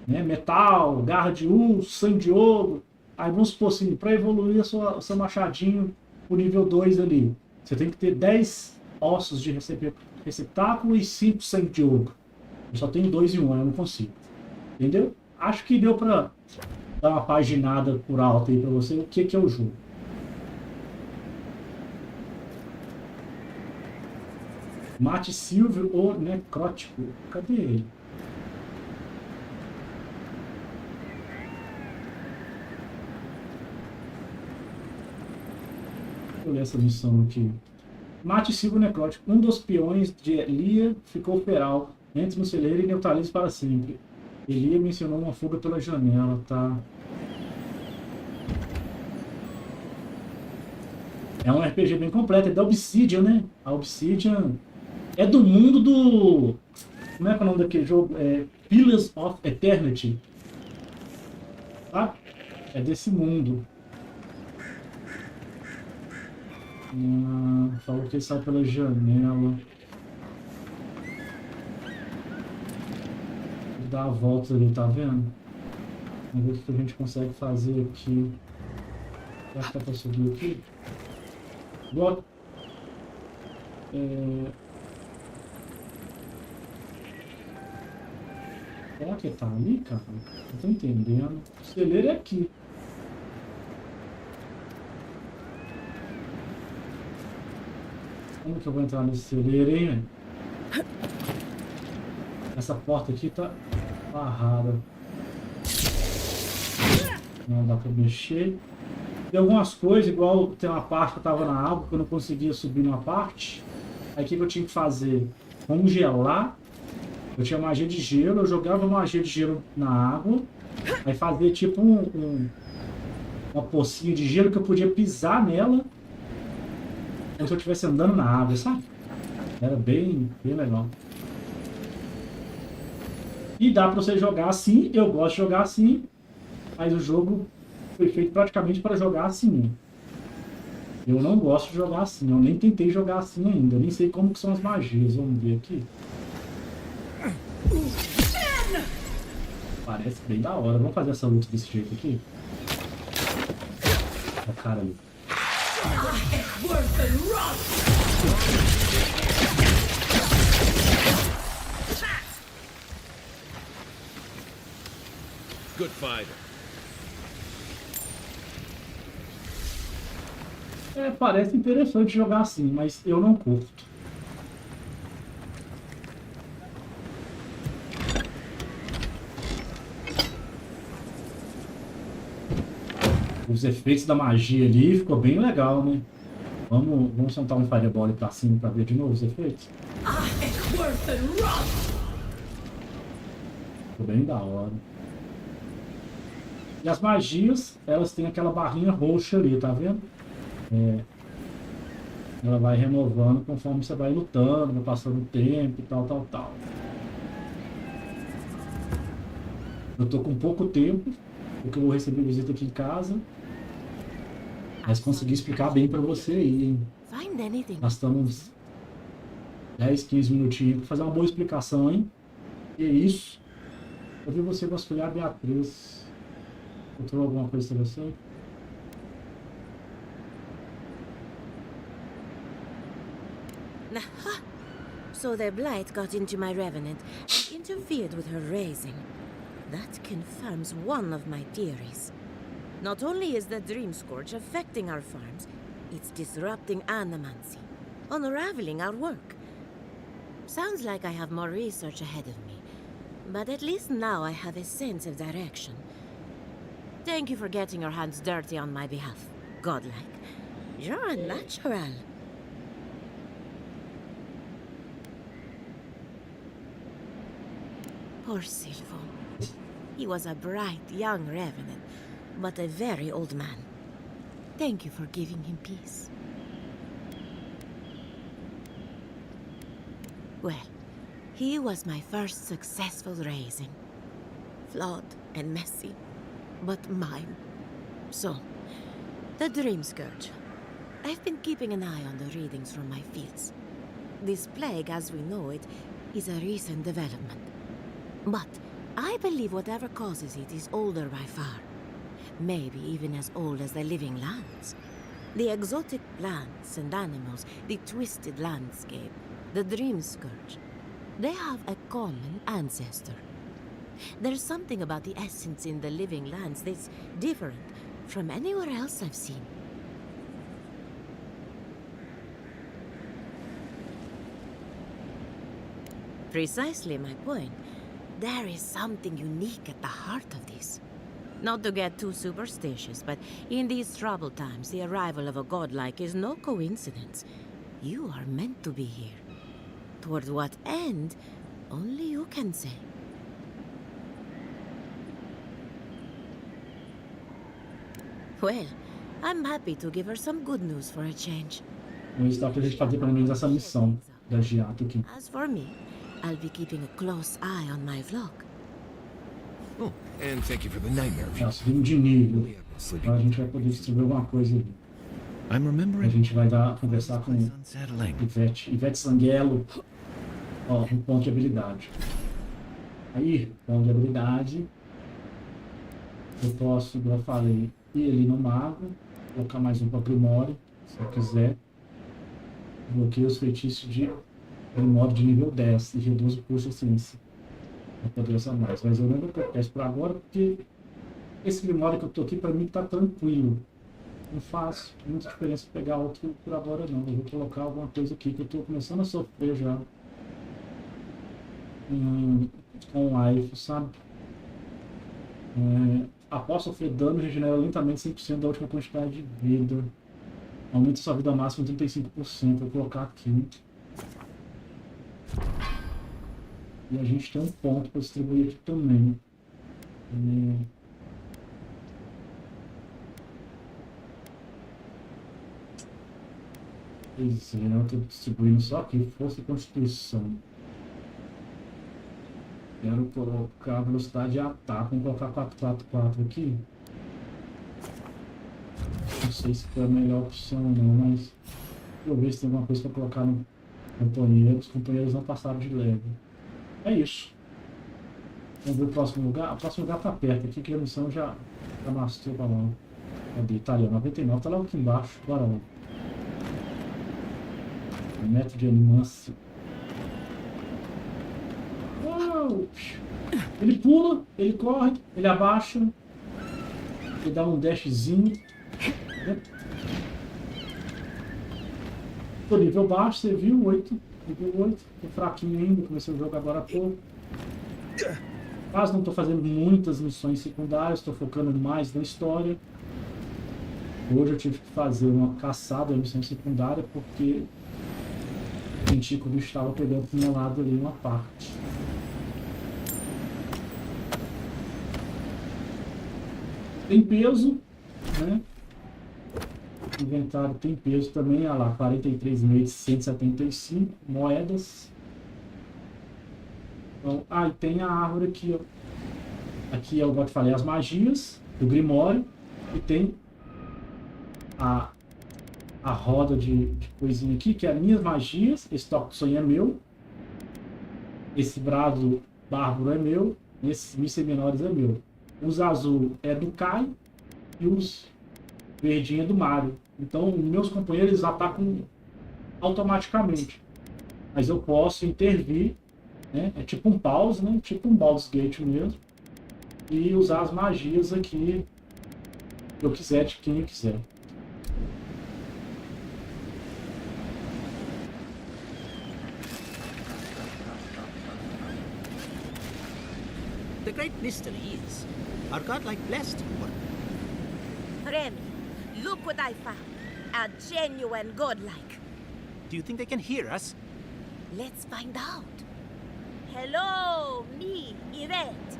né? Metal, garra de urso, sangue de ouro. Aí vamos supor assim, para evoluir o seu machadinho o nível 2 ali, você tem que ter 10 ossos de receptáculo e 5 sangue de ouro. Eu só tenho 2 em 1, eu não consigo. Entendeu? Acho que deu para dar uma paginada por alto aí para você o que é o jogo. Mate Silvio ou Necrótico. Cadê ele? Deixa eu ler essa missão aqui. Mate Silvio Necrótico. Um dos peões de Elia ficou feral. Entre no celeiro e neutralize para sempre. Elia mencionou uma fuga pela janela, tá? É um RPG bem completo, é da Obsidian, né? A Obsidian é do mundo do... Como é que é o nome daquele jogo? Pillars of Eternity. Tá? É desse mundo. Falou que ele sai pela janela. Vou dar a volta ali, tá vendo? Vamos ver o que a gente consegue fazer aqui. Será que dá pra subir aqui? Bota. Será que tá ali, cara? Não tô entendendo. O celeiro é aqui. Como que eu vou entrar nesse celeiro, hein? Essa porta aqui tá barrada. Não dá pra mexer. Tem algumas coisas, igual tem uma parte que eu tava na água, que eu não conseguia subir numa parte. Aí o que eu tinha que fazer? Congelar. Eu tinha magia de gelo, eu jogava magia de gelo na água. Aí fazia tipo uma pocinha de gelo que eu podia pisar nela. Como se eu estivesse andando na água, sabe? Era bem legal. E dá pra você jogar assim, eu gosto de jogar assim. Mas o jogo foi feito praticamente para jogar assim. Eu não gosto de jogar assim, eu nem tentei jogar assim ainda. Eu nem sei como que são as magias, vamos ver aqui. Parece bem da hora. Vamos fazer essa luta desse jeito aqui. Olha o cara ali. Good fighter. Parece interessante jogar assim, mas eu não curto. Os efeitos da magia ali ficou bem legal, né? Vamos soltar um fireball ali pra cima pra ver de novo os efeitos. Ficou bem da hora. E as magias, elas têm aquela barrinha roxa ali, tá vendo? Ela vai renovando conforme você vai lutando, vai passando o tempo e tal. Eu tô com pouco tempo, porque eu vou receber visita aqui em casa. Mas consegui explicar bem pra você aí, hein? Gastamos 10, 15 minutinhos pra fazer uma boa explicação, hein? E é isso. Eu vi você vasculhar a Beatriz. Encontrou alguma coisa interessante? Aha! So their blight got into my revenant and interfered with her raising. That confirms one of my theories. Not only is the Dream Scourge affecting our farms, it's disrupting animancy, unraveling our work. Sounds like I have more research ahead of me, but at least now I have a sense of direction. Thank you for getting your hands dirty on my behalf, godlike. You're a natural. Poor Silvo. He was a bright young revenant, but a very old man. Thank you for giving him peace. Well, he was my first successful raising. Flawed and messy, but mine. So, the Dream Scourge. I've been keeping an eye on the readings from my fields. This plague, as we know it, is a recent development. But I believe whatever causes it is older by far. Maybe even as old as the living lands. The exotic plants and animals, the twisted landscape, the Dream Scourge. They have a common ancestor. There's something about the essence in the living lands that's different from anywhere else I've seen. Precisely my point. There is something unique at the heart of this. Not to get too superstitious, but in these troubled times, the arrival of a godlike is no coincidence. You are meant to be here. Toward what end, only you can say. Well, I'm happy to give her some good news for a change. Vamos dar pra gente fazer pelo menos essa missão da Giato aqui. As for me, I'll be keeping a close eye on my vlog. Oh, and thank you for the nightmare view. Tá subindo de nível. Então a gente vai poder distribuir alguma coisa ali. A gente vai conversar com Ivete Sanguelo. Ó, um ponto de habilidade. Aí, ponto de habilidade. Eu posso, como eu falei, ir ali no mago, colocar mais um para Primório, se eu quiser. Bloqueio os feitiços de Primório de nível 10 e reduz o custo de ciência. Para poder usar mais. Mas eu não vou peço por agora, porque esse Primório que eu tô aqui, para mim, tá tranquilo. Não faz muita diferença pegar outro por agora, não. Eu vou colocar alguma coisa aqui que eu tô começando a sofrer já. Com life, sabe? Após sofrer dano, regenera lentamente 100% da última quantidade de vida. Aumenta sua vida máxima em 35%. Vou colocar aqui. E a gente tem um ponto para distribuir aqui também. Pois é, eu estou distribuindo só aqui. Força e Constituição. Quero colocar velocidade de ataque. Vamos colocar 444 aqui. Não sei se foi a melhor opção ou não, mas eu ver se tem alguma coisa para colocar no companheiro. Os companheiros não passaram de leve. É isso. Vamos ver o próximo lugar. O próximo lugar está perto aqui, que a missão já mostrou para lá. Cadê? Tá ali, 99. Tá lá aqui embaixo. Bora lá. Método de animância. Ele pula, ele corre, ele abaixa, ele dá um dashzinho. Tô nível baixo, você viu? 8. Nível 8. Tô fraquinho ainda, comecei o jogo agora há pouco. Quase não tô fazendo muitas missões secundárias, tô focando mais na história. Hoje eu tive que fazer uma caçada de missão secundária porque senti que o bicho estava pegando pro meu lado ali uma parte. Tem peso, né? Inventário tem peso também, olha lá, 43.175 moedas. Então, e tem a árvore aqui, ó. Aqui é o que eu falei, as magias, o Grimório, e tem a roda de coisinha aqui, que é as minhas magias. Esse toque de sonho é meu. Esse brado bárbaro é meu. Esses mísseis menores é meu. Os azul é do Kai e os verdinhos é do Mario. Então, meus companheiros atacam automaticamente. Mas eu posso intervir, né? É tipo um pause, né? Tipo um Baldur's Gate mesmo. E usar as magias aqui que eu quiser, de quem eu quiser. The great mystery is, are godlike blessed or... Remy, look what I found. A genuine godlike. Do you think they can hear us? Let's find out. Hello, me, Yvette.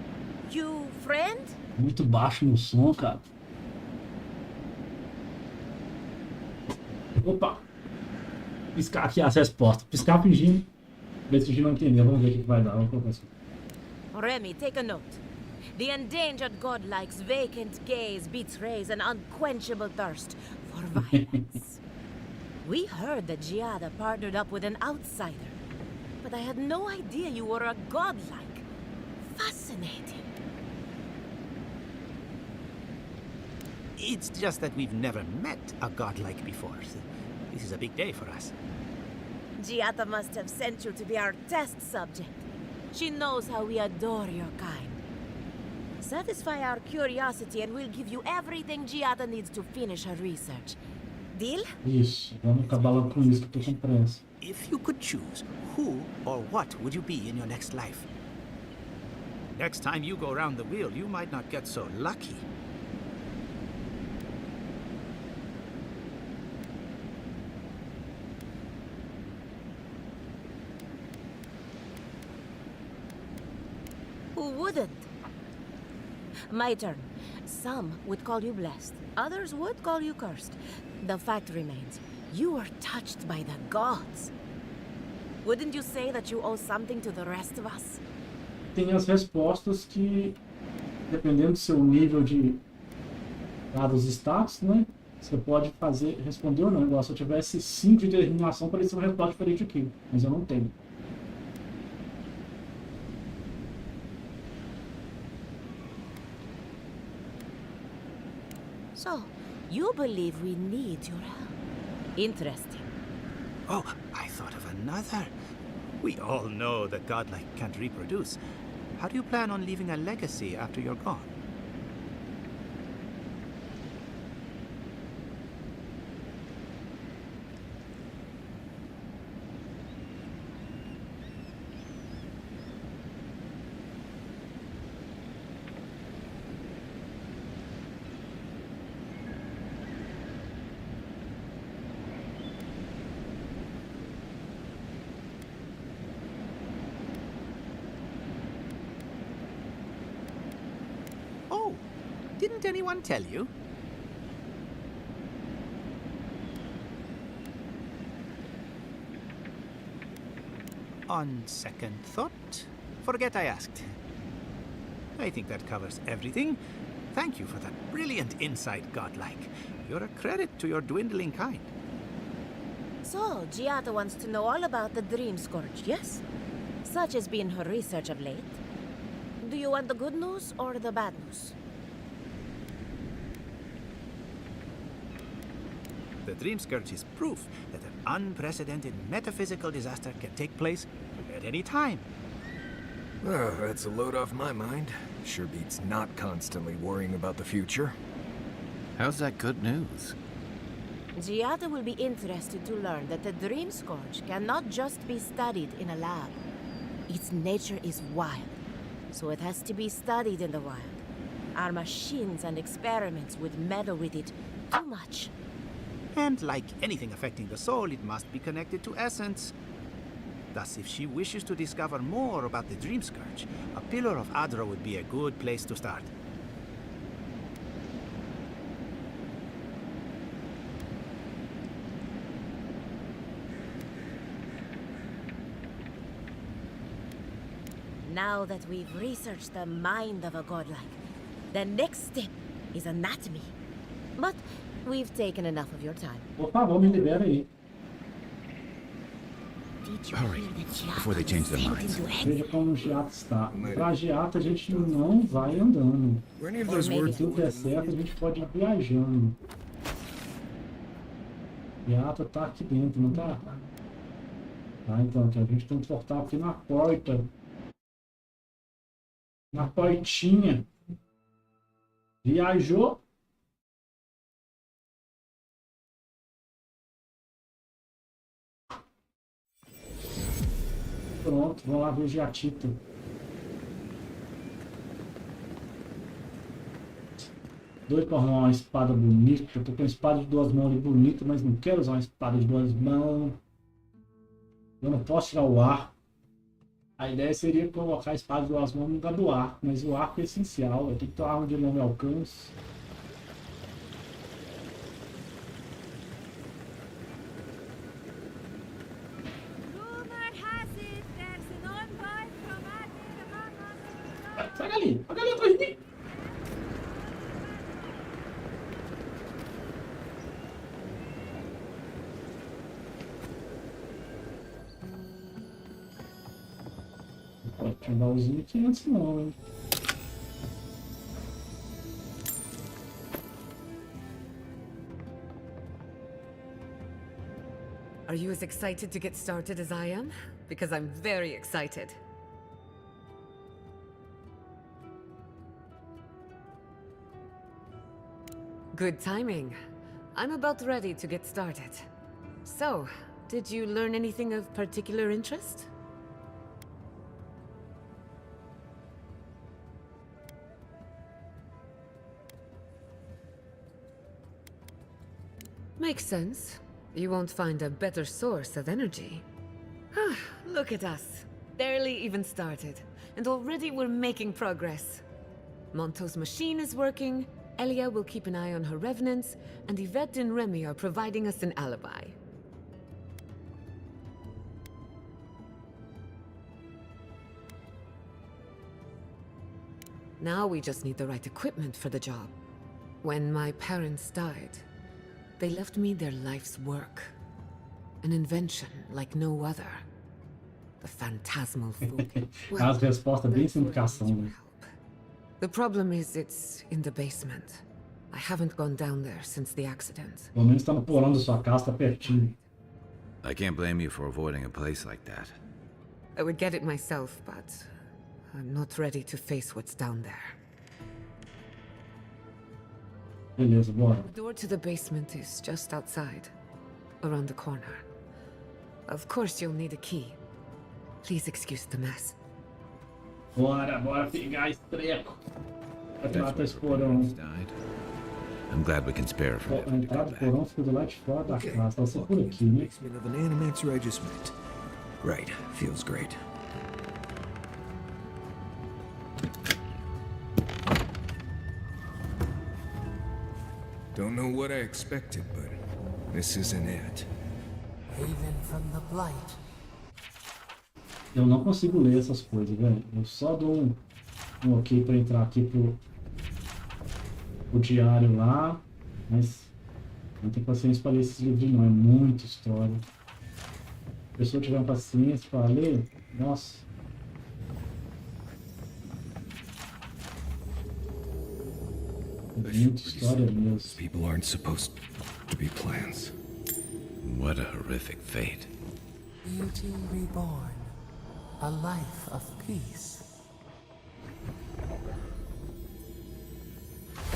You friend? Muito baixo no som, cara. Opa! Piscar aqui as respostas. Piscar fingindo. Ver se fingindo não entender. Vamos ver o que vai dar. Vamos colocar assim. Remy, take a note. The endangered godlike's vacant gaze betrays an unquenchable thirst for violence. We heard that Giada partnered up with an outsider, but I had no idea you were a godlike. Fascinating. It's just that we've never met a godlike before. This is a big day for us. Giada must have sent you to be our test subject. She knows how we adore your kind. Satisfy our curiosity and we'll give you everything Giada needs to finish her research. Deal? Isso, vamos acabar logo com isso que eu tô com pressa. If you could choose, who or what would you be in your next life? Next time you go around the wheel, you might not get so lucky. Who wouldn't? My turn. Some would call you blessed. Others would call you cursed. The fact remains, you were touched by the gods. Wouldn't you say that you owe something to the rest of us? Tem as respostas que, dependendo do seu nível de dados status, né? Você pode responder ou não. Igual se eu tivesse 5 de determinação, parecia uma resposta diferente aqui. Mas eu não tenho. So, you believe we need your help. Interesting. Oh, I thought of another. We all know that godlike can't reproduce. How do you plan on leaving a legacy after you're gone? Didn't anyone tell you? On second thought, forget I asked. I think that covers everything. Thank you for that brilliant insight, godlike. You're a credit to your dwindling kind. So, Giada wants to know all about the Dream Scourge, yes? Such has been her research of late. Do you want the good news or the bad news? The Dream Scourge is proof that an unprecedented metaphysical disaster can take place at any time. Oh, that's a load off my mind. Sure beats not constantly worrying about the future. How's that good news? Giada will be interested to learn that the Dream Scourge cannot just be studied in a lab. Its nature is wild, so it has to be studied in the wild. Our machines and experiments would meddle with it too much. And like anything affecting the soul, it must be connected to essence. Thus, if she wishes to discover more about the Dream Scourge, a Pillar of Adra would be a good place to start. Now that we've researched the mind of a godlike, the next step is anatomy. But we've taken enough of your time. Por favor, me libera aí. Hurry, before they change their minds. Veja como o Giato está. Pra Giato a gente não vai andando. Se tudo der certo, a gente pode ir viajando. Giato tá aqui dentro, não tá? Tá, então aqui a gente tem que cortar aqui na porta. Na portinha. Viajou. Pronto, vamos lá ver o Giatito. Doido pra arrumar uma espada bonita. Eu tô com uma espada de 2 mãos ali bonita, mas não quero usar uma espada de 2 mãos. Eu não posso tirar o arco. A ideia seria colocar a espada de 2 mãos no lugar do arco, mas o arco é essencial. Eu tenho que ter uma arma de longo alcance. Sai dali! Olha ali atrás de mim! Não pode ter um baúzinho aqui antes não, hein? Are you as excited to get started as I am? Because I'm very excited. Good timing. I'm about ready to get started. So, did you learn anything of particular interest? Makes sense. You won't find a better source of energy. Look at us. Barely even started. And already we're making progress. Monto's machine is working. Elia will keep an eye on her revenants, and Yvette and Remy are providing us an alibi. Now we just need the right equipment for the job. When my parents died, they left me their life's work. An invention like no other. The phantasmal food. As respostas bem sem indicação, né? The problem is it's in the basement. I haven't gone down there since the accident. Pelo menos tá no porão da sua casa, tá pertinho. I can't blame you for avoiding a place like that. I would get it myself, but I'm not ready to face what's down there. Beleza, bora. The door to the basement is just outside, around the corner. Of course you'll need a key. Please excuse the mess. Bora pegar esse treco. Vai matar esse porão. I'm glad we can spare from A entrada do porão fica do lado de fora da casa. Vai ser por aqui, né? Of an Animaxer I just met. Right, feels great. Don't know what I expected, but this isn't it. Haven from the blight. Eu não consigo ler essas coisas, velho. Eu só dou um ok pra entrar aqui pro diário lá, mas não tenho paciência pra ler esses livros não, é muita história. Se a pessoa tiver paciência pra ler, nossa. É muita história mesmo. People aren't supposed to be plants. What a horrific fate. Beauty reborn. A life of peace.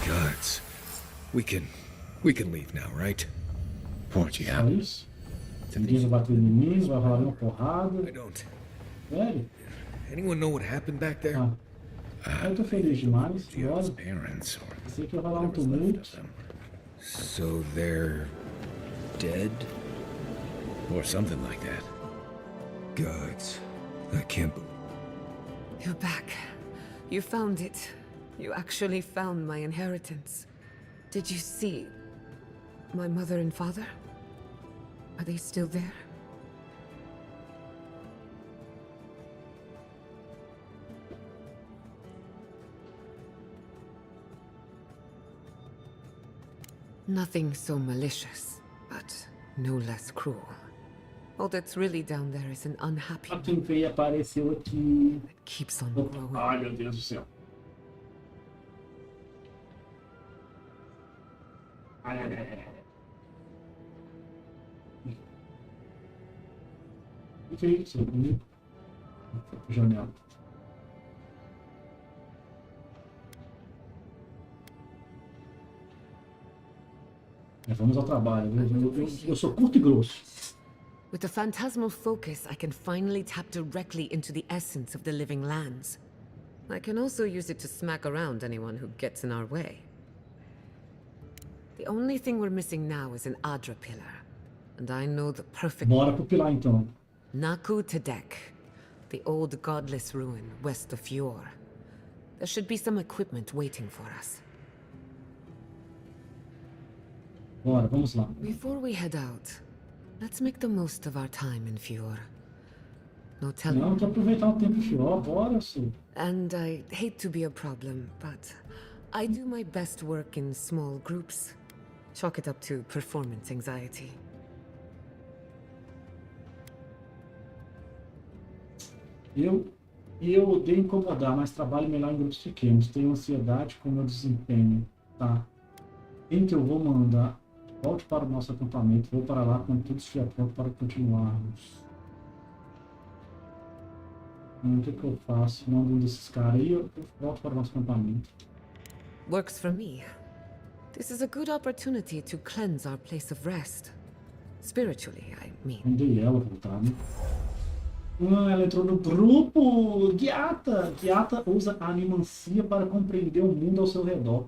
Gods. We can leave now, right? Pode, Só isso? Ninguém vai bater em inimigo, vai rolar uma porrada. I don't. Sério? Anyone know what happened back there? Eu tô feliz demais. Giotto's parents, or Sei que vai rolar tumulto. So they're dead? Or something like that. Gods. I can't believe. You're back. You found it. You actually found my inheritance. Did you see my mother and father? Are they still there? Nothing so malicious, but no less cruel. All that's really down there is an unhappy A quem veio apareceu aqui. keeps on growing. Ai, meu Deus do céu. Ai, ai, ai, ai. O que é isso? Janela. Vamos ao trabalho. Eu sou curto e grosso. With the phantasmal focus, I can finally tap directly into the essence of the living lands. I can also use it to smack around anyone who gets in our way. The only thing we're missing now is an Adra pillar. And I know the perfect... Bora pro pilar, então. Naku Tedek, the old godless ruin west of Fjord. There should be some equipment waiting for us. Bora, vamos lá. Before we head out, let's make the most of our time in Fjord. No telling. Não, quer aproveitar o tempo em Fjord, bora, sim. And I hate to be a problem, but I do my best work in small groups. Chalk it up to performance anxiety. Eu odeio incomodar, mas trabalho melhor em grupos pequenos. Tenho ansiedade com o meu desempenho, tá? Quem que eu vou mandar? Volte para o nosso acampamento. Vou para lá quando tudo estiver pronto para continuarmos. O que eu faço? Mando um desses caras aí, eu volto para o nosso acampamento. Works for me. This is a good opportunity to cleanse our place of rest. Spiritually, I mean. Mandei ela voltar, né? Ela entrou no grupo! Guiata! Guiata usa a animancia para compreender o mundo ao seu redor.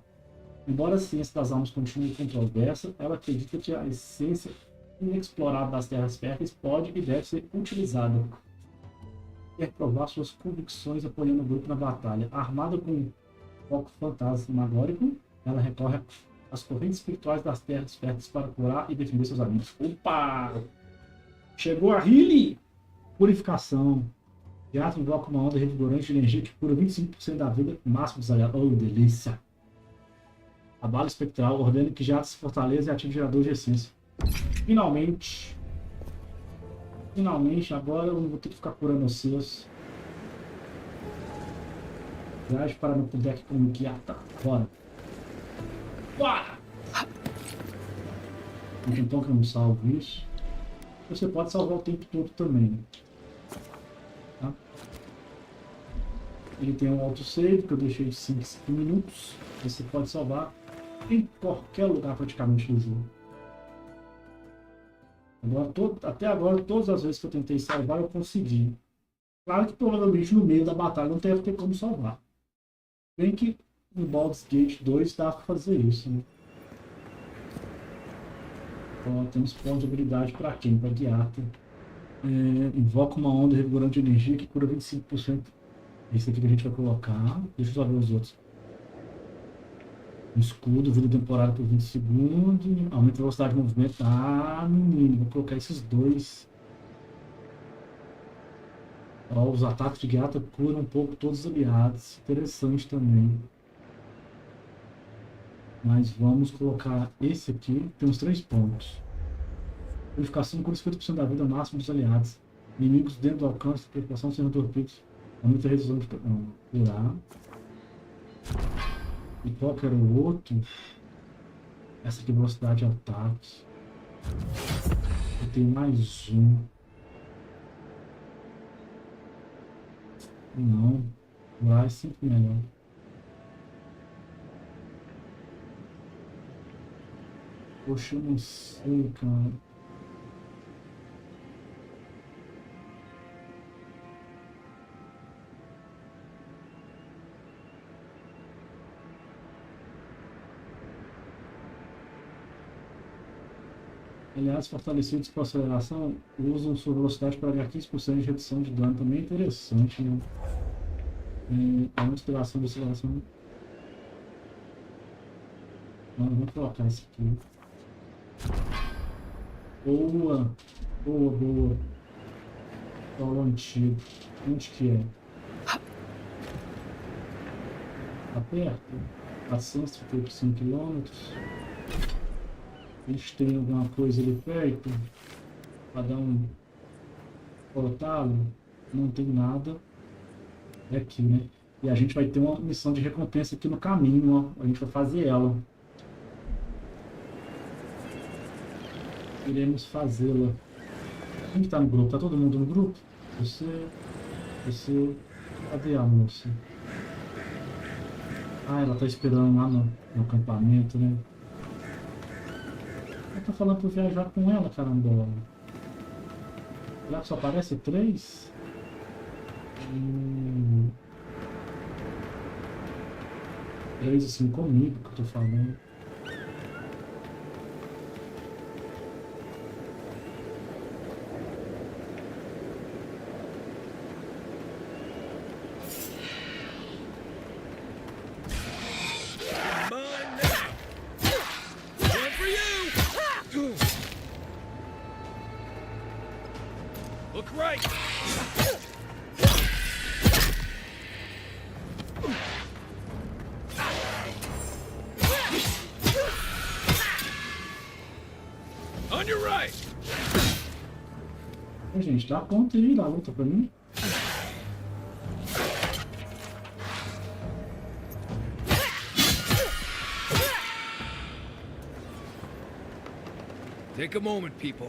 Embora a ciência das almas continue controversa, ela acredita que a essência inexplorada das terras férteis pode e deve ser utilizada. Quer provar suas convicções apoiando o grupo na batalha. Armada com foco fantasmagórico, ela recorre às correntes espirituais das terras férteis para curar e defender seus amigos. Opa! Chegou a Healy! Purificação. Teatro invoca uma onda revigorante de energia que cura 25% da vida máxima dos aliados. Oh, delícia! A bala espectral ordena que Jato se fortaleça e ative o gerador de essência. Finalmente. Finalmente, agora eu não vou ter que ficar curando os seus. Viagem para no deck com o Guiata. Bora. Bora! Então que eu não salvo isso. Você pode salvar o tempo todo também. Tá? Ele tem um autosave que eu deixei de 5 minutos. Você pode salvar em qualquer lugar praticamente do jogo. Agora, até agora, todas as vezes que eu tentei salvar, eu consegui. Claro que provavelmente no meio da batalha não deve ter como salvar. Bem que no Baldur's Gate 2 dá para fazer isso, né? Então, temos ponto de habilidade para quem? Para Guiata. Invoca uma onda revigorante de energia que cura 25%. Esse aqui que a gente vai colocar. Deixa eu só ver os outros. Escudo, vida temporária por 20 segundos. Aumenta a velocidade de movimento. Ah, menino, vou colocar esses dois. Ó, os ataques de Guiata curam um pouco todos os aliados. Interessante também. Mas vamos colocar esse aqui. Tem uns 3 pontos. Purificação cura 50% da vida máxima dos aliados. Inimigos dentro do alcance de purificação sendo torpedos. Aumenta a redução de curar. E qual que era o outro? Essa aqui, velocidade de ataque. Eu tenho mais um. Não. Lá é sempre melhor. Poxa, eu não sei, cara. Aliados fortalecidos com aceleração usam sua velocidade para ganhar 15% de redução de dano. Também é interessante, né? É uma inspiração de aceleração. Vamos colocar isso aqui. Boa! Boa, boa. Solo antigo. Onde que é? Tá perto? 435 km. A gente tem alguma coisa ali perto para dar um Portalo, não tem nada. É aqui, né? E a gente vai ter uma missão de recompensa aqui no caminho, ó. A gente vai fazer ela. Iremos fazê-la. Quem que tá no grupo? Tá todo mundo no grupo? Você... Cadê a moça? Ah, ela tá esperando lá no acampamento, né? Eu tô falando pra eu viajar com ela, carambola. Será que só aparece 3? Três assim comigo que eu tô falando. Look right. On your right. Gente, dá conta aí da luta pra mim. Take a moment, people.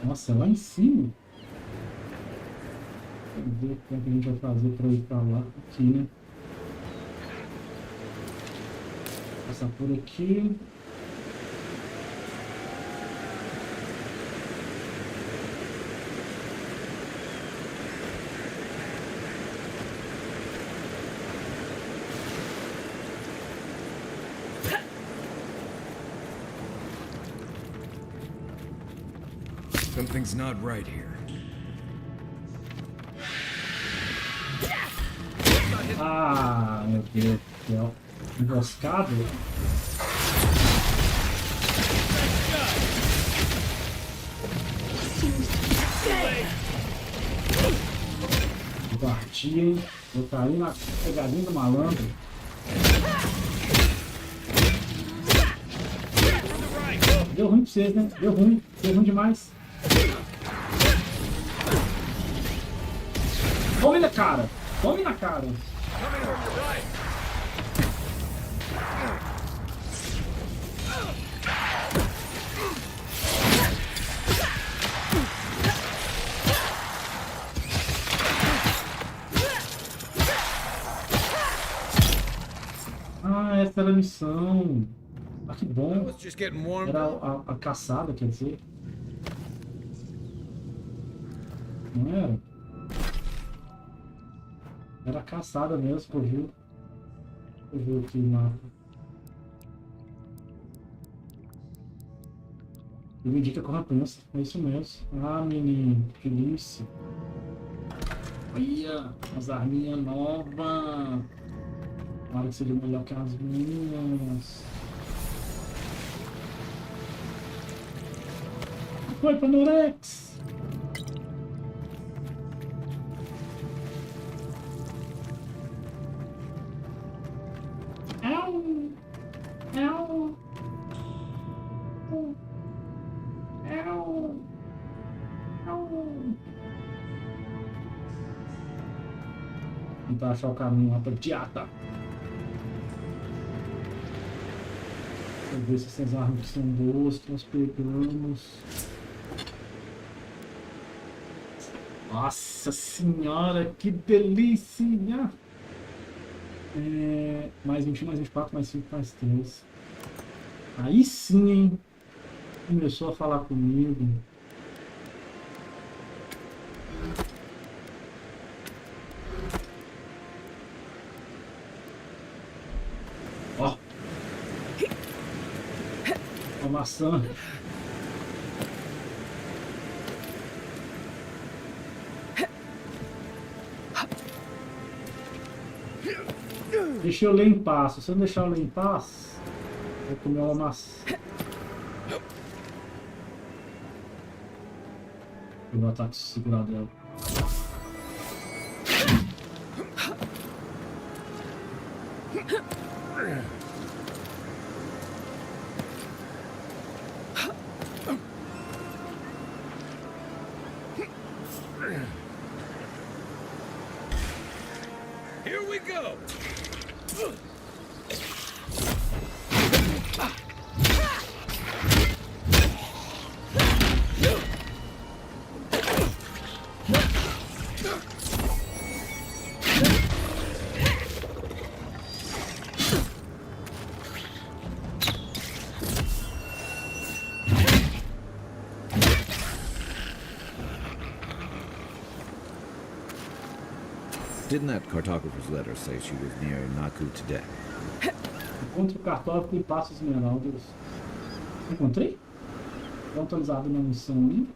Nossa, lá em cima. Vamos ver como é que a gente vai fazer para ir para lá. Aqui, né? Passar por aqui. Something's not right here. Ah, meu Deus do céu. Emboscado? Parti, hein? Eu caí na pegadinha do malandro. Deu ruim pra vocês, né? Deu ruim demais. Tome na cara! Tome na cara! Ah, essa era a missão. Ah, que bom. Era a caçada, quer dizer. Não era? Era caçada mesmo, que eu vi. Eu vi aqui o mapa. Ele indica com recompensa. É isso mesmo. Ah, menino, que delícia. Olha, as arminhas novas. Claro que seria melhor que as minhas. Foi para Norex. Tentar achar o caminho lá para Diata. Deixa eu ver se essas armas são boas que nós pegamos. Nossa senhora, que delícia! Mais 21, mais 24, mais 5, mais 3. Aí sim, hein? Começou a falar comigo. maçã. Deixa eu ler em paz. Se você não deixar eu ler em paz, eu vou comer uma maçã. Eu vou ataque segurado dela. Here we go. Didn't that cartographer's letter say she was near Naku today? Encontre o cartógrafo e passa os esmeraldas. Encontrei? Está atualizado na missão ali.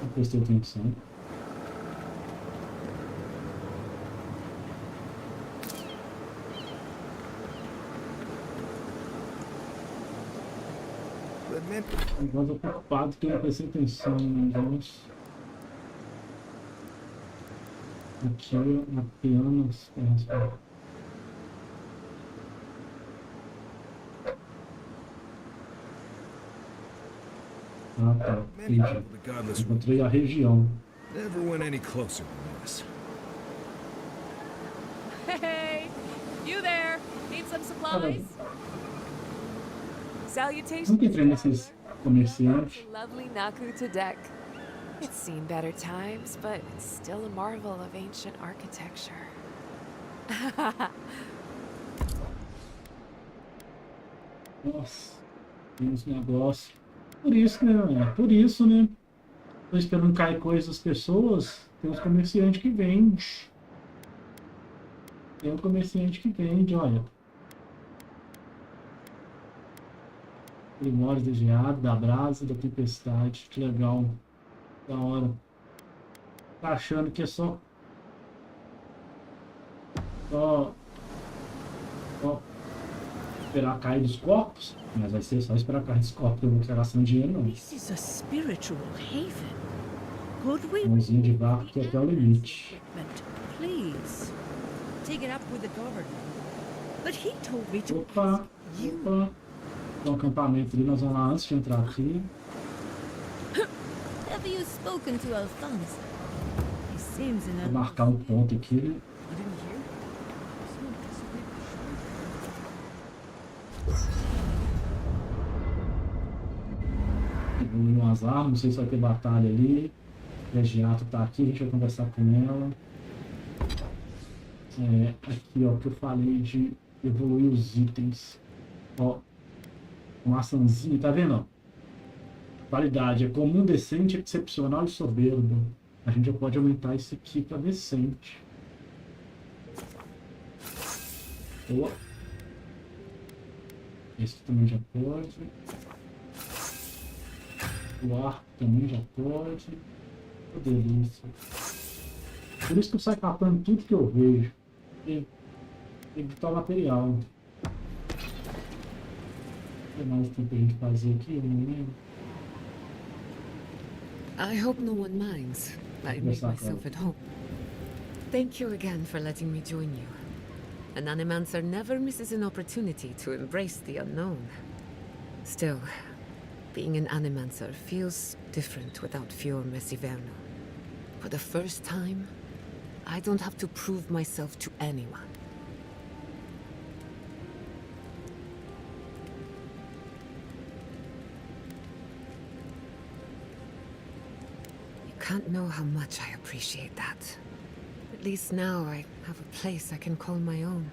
Não prestei atenção. Agora eu tô preocupado que eu não prestei atenção nos negócios. Aqui apenas. Ah, tá. Entendi. Encontrei a região. Never went any closer than this. Hey, you there? Need some supplies? Salutations. Nunca entrei nesses comerciantes. Lovely Naku to deck. It's seen better times, but it's still a marvel of ancient architecture. Nossa, tem uns negócios. Por isso, né? Por isso, né? Tô esperando cair coisas das pessoas. Tem uns comerciantes que vendem. Tem um comerciante que vende, olha. Primórdios da geada, da brasa, da tempestade. Que legal. Da hora. Tá achando que é só esperar cair dos corpos? Mas vai ser só esperar cair dos corpos. Eu não vou gastar dinheiro, não. This is a spiritual haven. Could we Mãozinha de barco que é até o limite. please take it up with the governor? But he told me to Opa! Opa! Tem um acampamento ali, nós vamos lá antes de entrar aqui. Have you spoken to Alphonse? He seems in Vou a marcar um ponto aqui, né? Evoluiu umas armas, não sei se vai ter batalha ali. A Giato tá aqui, a gente vai conversar com ela. Aqui, ó, que eu falei de evoluir os itens. Ó, maçãzinha, tá vendo? Ó? Qualidade é comum, decente, excepcional e soberbo. A gente já pode aumentar isso aqui para decente. Boa. Esse também já pode. O arco também já pode. Que delícia. Por isso que eu saio catando tudo que eu vejo. Tem que botar o material. O que mais tem pra gente fazer aqui? Eu não lembro. I hope no one minds. I make myself at home. Thank you again for letting me join you. An Animancer never misses an opportunity to embrace the unknown. Still, being an Animancer feels different without Fior Messiverno. For the first time, I don't have to prove myself to anyone. Can't know how much I appreciate that. At least now I have a place I can call my own.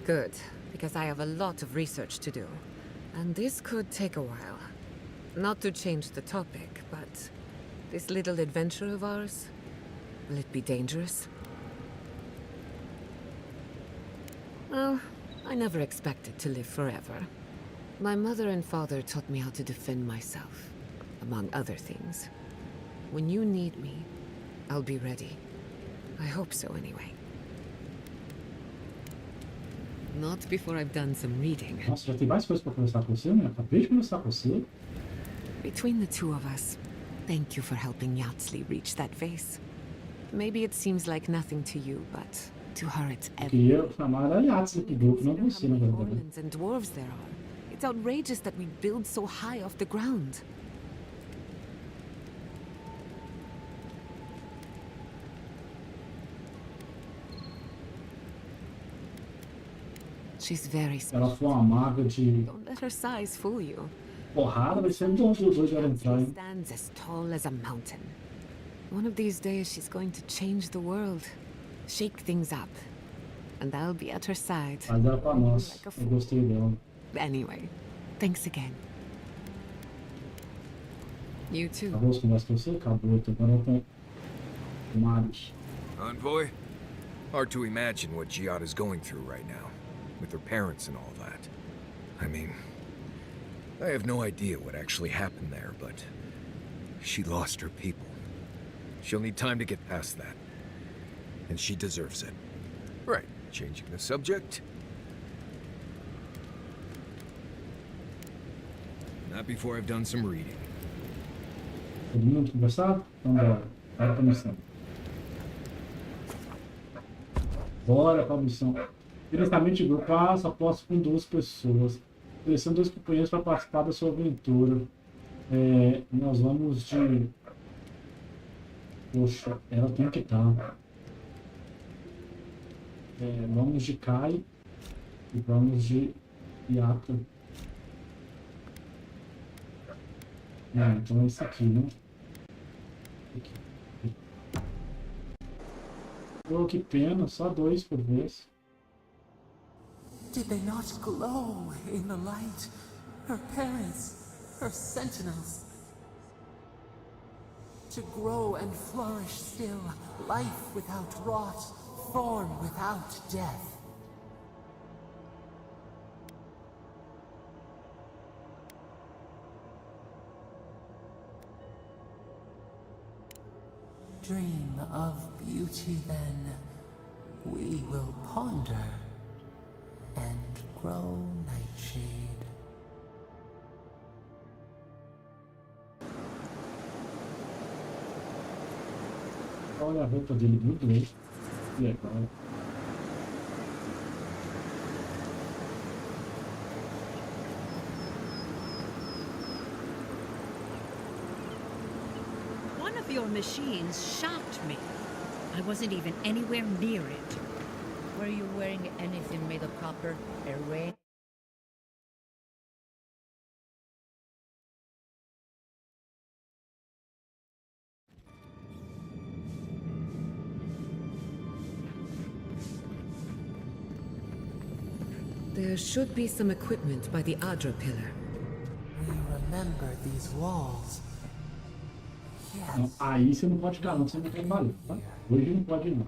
Good, because I have a lot of research to do. And this could take a while. Not to change the topic, but this little adventure of ours, will it be dangerous? Well, I never expected to live forever. My mother and father taught me how to defend myself, among other things. When you need me, I'll be ready. I hope so, anyway. Not before I've done some reading. Nossa, já tem mais coisas pra conversar com você, né? Acabei de conversar com você. Between the two of us, thank you for helping Yatsley reach that vase. Maybe it seems like nothing to you, but to her it's everything. Eu queria chamar a Yatsley pro grupo, não você, na verdade. Orlans and dwarves there are. It's outrageous that we build so high off the ground. She's very Se ela for uma maga de Don't let her size fool you. porrada, vai ser bom dos dois ela entrar, hein? Stands as tall as a mountain. One of these days she's going to change the world, shake things up, and I'll be at her side. Faz ela pra nós. Eu gostei dela. Anyway, thanks again. You too. Acabou as conversas com você? Acabou. Tô agora com o Marius. Envoy? Hard to imagine what Giada's going through right now, with her parents and all that. I mean, I have no idea what actually happened there, but she lost her people. She'll need time to get past that. And she deserves it. Right, changing the subject? Not before I've done some reading. Todo mundo conversado? Então bora. Bora pra missão. Bora pra missão. Financiamento de grupo. Ah, só posso com 2 pessoas. Selecione 2 companheiros para participar da sua aventura. Nós vamos de... Poxa, ela tem que estar. Vamos de Kai e vamos de Yato. Então é esse aqui, né? Oh, que pena, só 2 por vez. Did they not glow in the light? Her parents, her sentinels. To grow and flourish still, life without rot, form without death. Dream of beauty then, we will ponder and grow nightshade. Olha a roupa dele, muito legal. One of your machines shocked me. I wasn't even anywhere near it. Were you wearing anything made of copper or red? There should be some equipment by the Adra pillar. We remember these walls. Não, aí você não pode ficar, não, você não tem valor, tá? Hoje não pode não.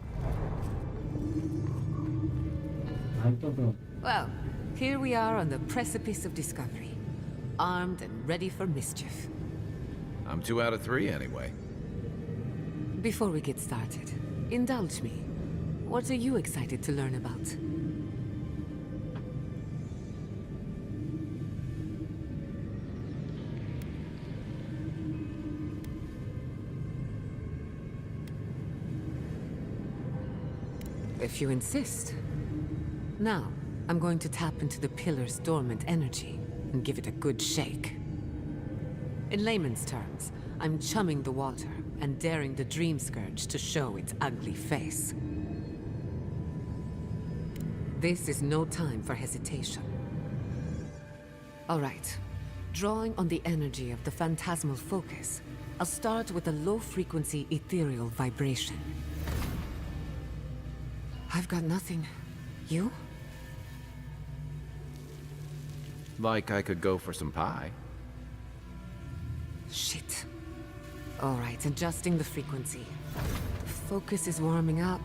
Ai, tô bom. Well, here we are on the precipice of discovery, armed and ready for mischief. I'm 2 out of 3 anyway. Before we get started, indulge me. What are you excited to learn about? If you insist. Now, I'm going to tap into the pillar's dormant energy and give it a good shake. In layman's terms, I'm chumming the water and daring the Dream Scourge to show its ugly face. This is no time for hesitation. All right. Drawing on the energy of the phantasmal focus, I'll start with a low-frequency ethereal vibration. I've got nothing. You? Like I could go for some pie. Shit. Alright, adjusting the frequency. The focus is warming up.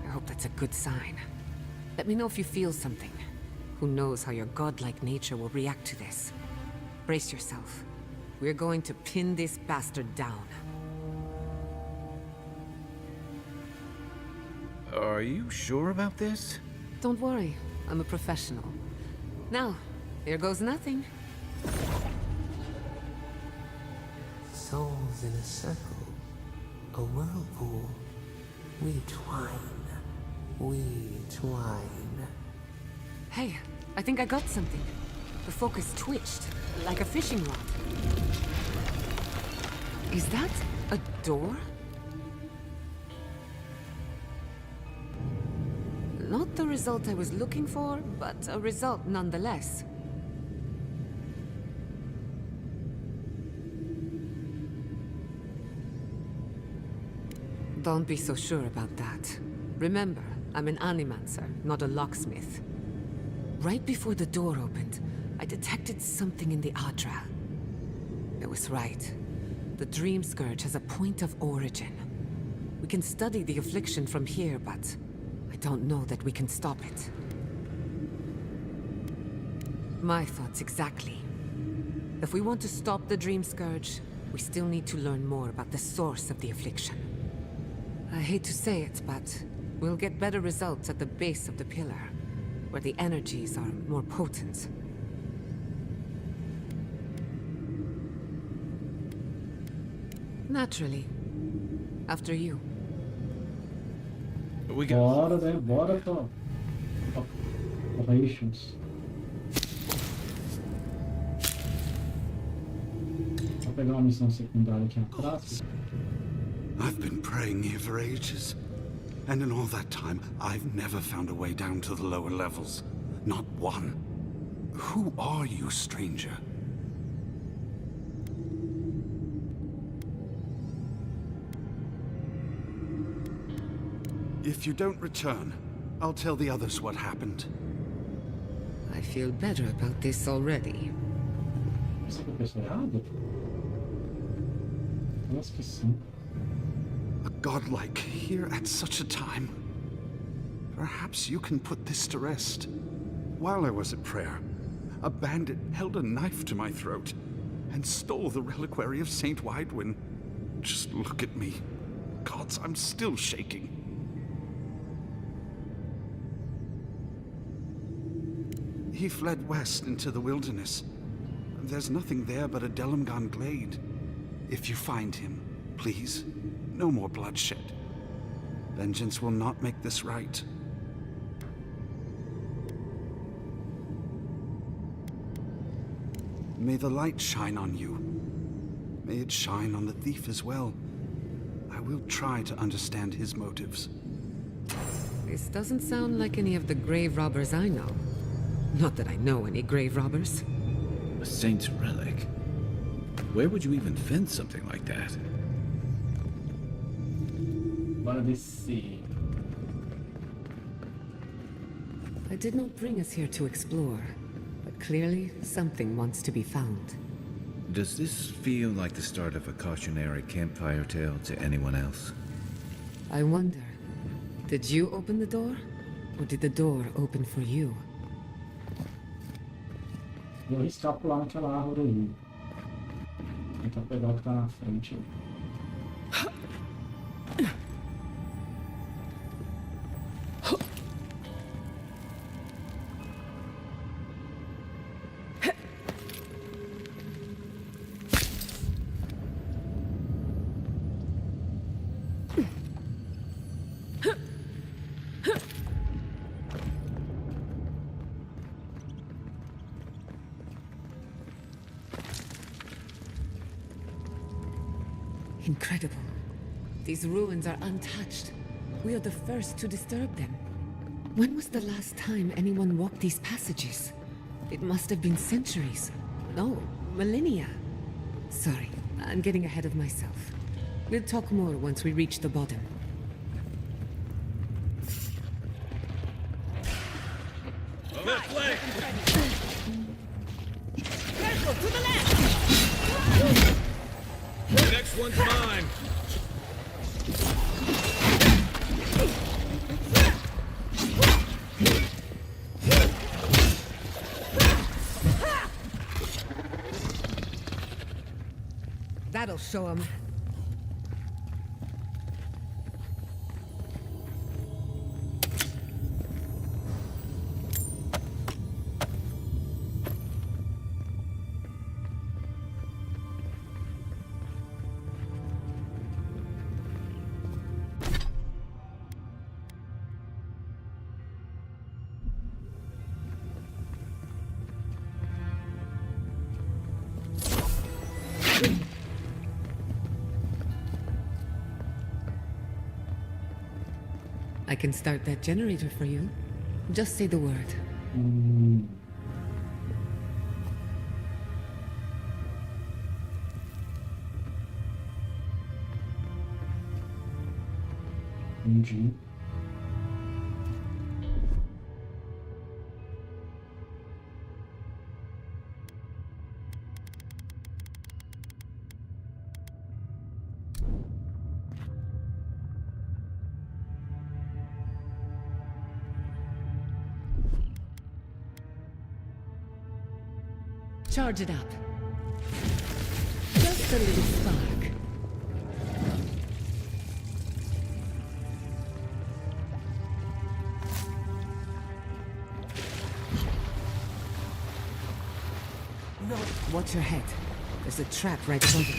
I hope that's a good sign. Let me know if you feel something. Who knows how your godlike nature will react to this. Brace yourself. We're going to pin this bastard down. Are you sure about this? Don't worry, I'm a professional. Now, here goes nothing. Souls in a circle, a whirlpool. We twine. Hey, I think I got something. The focus twitched, like a fishing rod. Is that a door? Not the result I was looking for, but a result nonetheless. Don't be so sure about that. Remember, I'm an animancer, not a locksmith. Right before the door opened, I detected something in the Adra. I was right. The Dream Scourge has a point of origin. We can study the affliction from here, but I don't know that we can stop it. My thoughts exactly. If we want to stop the Dream Scourge, we still need to learn more about the source of the affliction. I hate to say it, but we'll get better results at the base of the pillar, where the energies are more potent. Naturally. After you. We got... Bora, né? Bora, Tom. Operations. Vou pegar uma missão secundária aqui atrás. I've been praying here for ages. And in all that time, I've never found a way down to the lower levels. Not one. Who are you, stranger? If you don't return, I'll tell the others what happened. I feel better about this already. Isso aqui é a pessoa errada? Eu acho que sim. A godlike here at such a time. Perhaps you can put this to rest. While I was at prayer, a bandit held a knife to my throat and stole the reliquary of Saint Widewin. Just look at me. Gods, I'm still shaking. He fled west into the wilderness. There's nothing there but a Delimgon glade. If you find him, please, no more bloodshed. Vengeance will not make this right. May the light shine on you. May it shine on the thief as well. I will try to understand his motives. This doesn't sound like any of the grave robbers I know. Not that I know any grave robbers. A saint's relic? Where would you even find something like that? Bora descer. I did not bring us here to explore, but clearly something wants to be found. Does this feel like the start of a cautionary campfire tale to anyone else? I wonder, did you open the door? Or did the door open for you? Vou arriscar pular naquela árvore aí. Tentar pegar o que tá na frente. Incredible. These ruins are untouched. We are the first to disturb them. When was the last time anyone walked these passages? It must have been centuries. No, millennia. Sorry, I'm getting ahead of myself. We'll talk more once we reach the bottom. To the left! The next one's mine! That'll show him. I can start that generator for you. Just say the word. Entendi. Charge it up. Just a little spark. No. Watch your head. There's a trap right above you.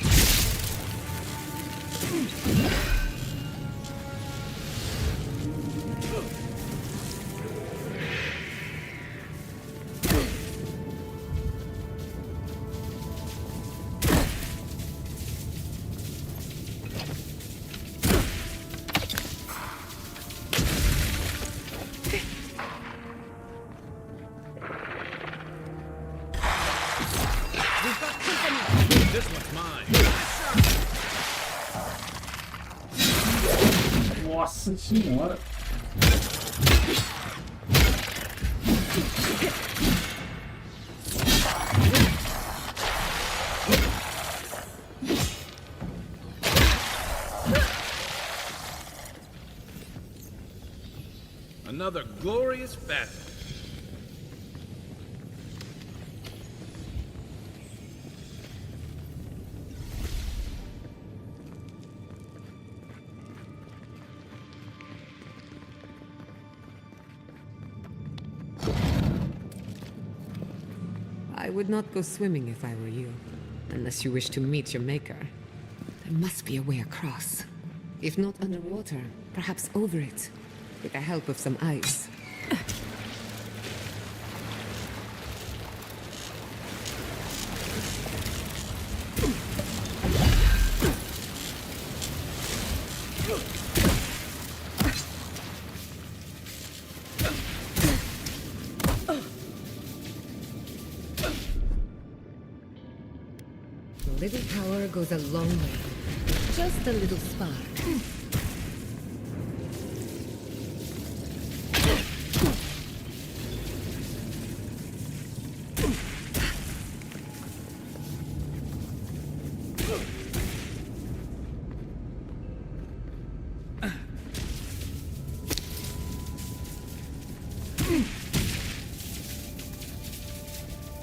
This one's mine. Nossa senhora. Another glorious battle. I would not go swimming if I were you, unless you wish to meet your maker. There must be a way across. If not underwater, perhaps over it, with the help of some ice. A little power goes a long way. Just a little spark.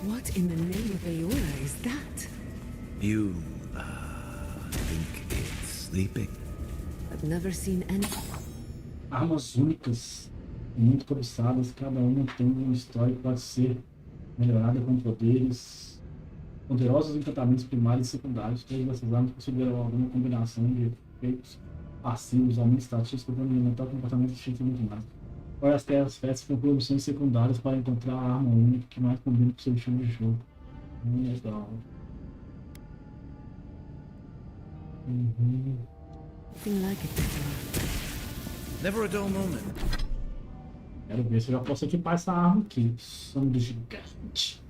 What in the name of Aora is that? You, think it's sleeping? I've never seen any. Armas únicas, muito cobiçadas, cada uma tem uma história que pode ser melhorada com poderes, poderosos encantamentos primários e secundários. Todas essas armas consideram alguma combinação de efeitos passivos, aumento estatístico, dano elemental, comportamento instintivo e muito mais. Olha as terras festas com produções secundárias para encontrar a arma única que mais combina com o seu estilo de jogo. Legal. Never a dull moment. Quero ver se eu já posso equipar essa arma aqui. Sangue gigante.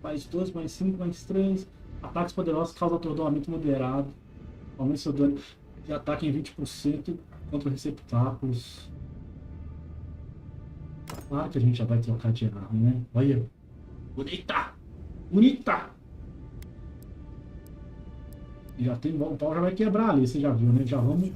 Mais 2, mais 5, mais 3. Ataques poderosos causam atordoamento moderado. Aumenta seu dano de ataque em 20% contra receptáculos. Claro que a gente já vai trocar de arma, né? Olha. Bonita! Bonita! Já tem, o pau já vai quebrar ali, você já viu, né? Já vamos...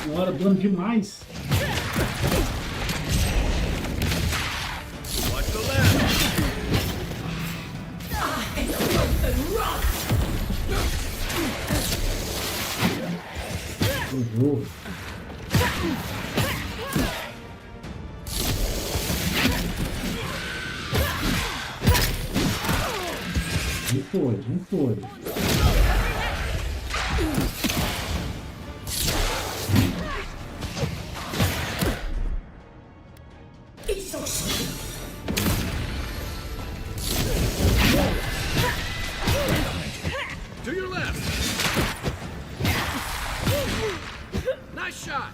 Agora, dano demais. Jogo. Não foi. To your left. Nice shot.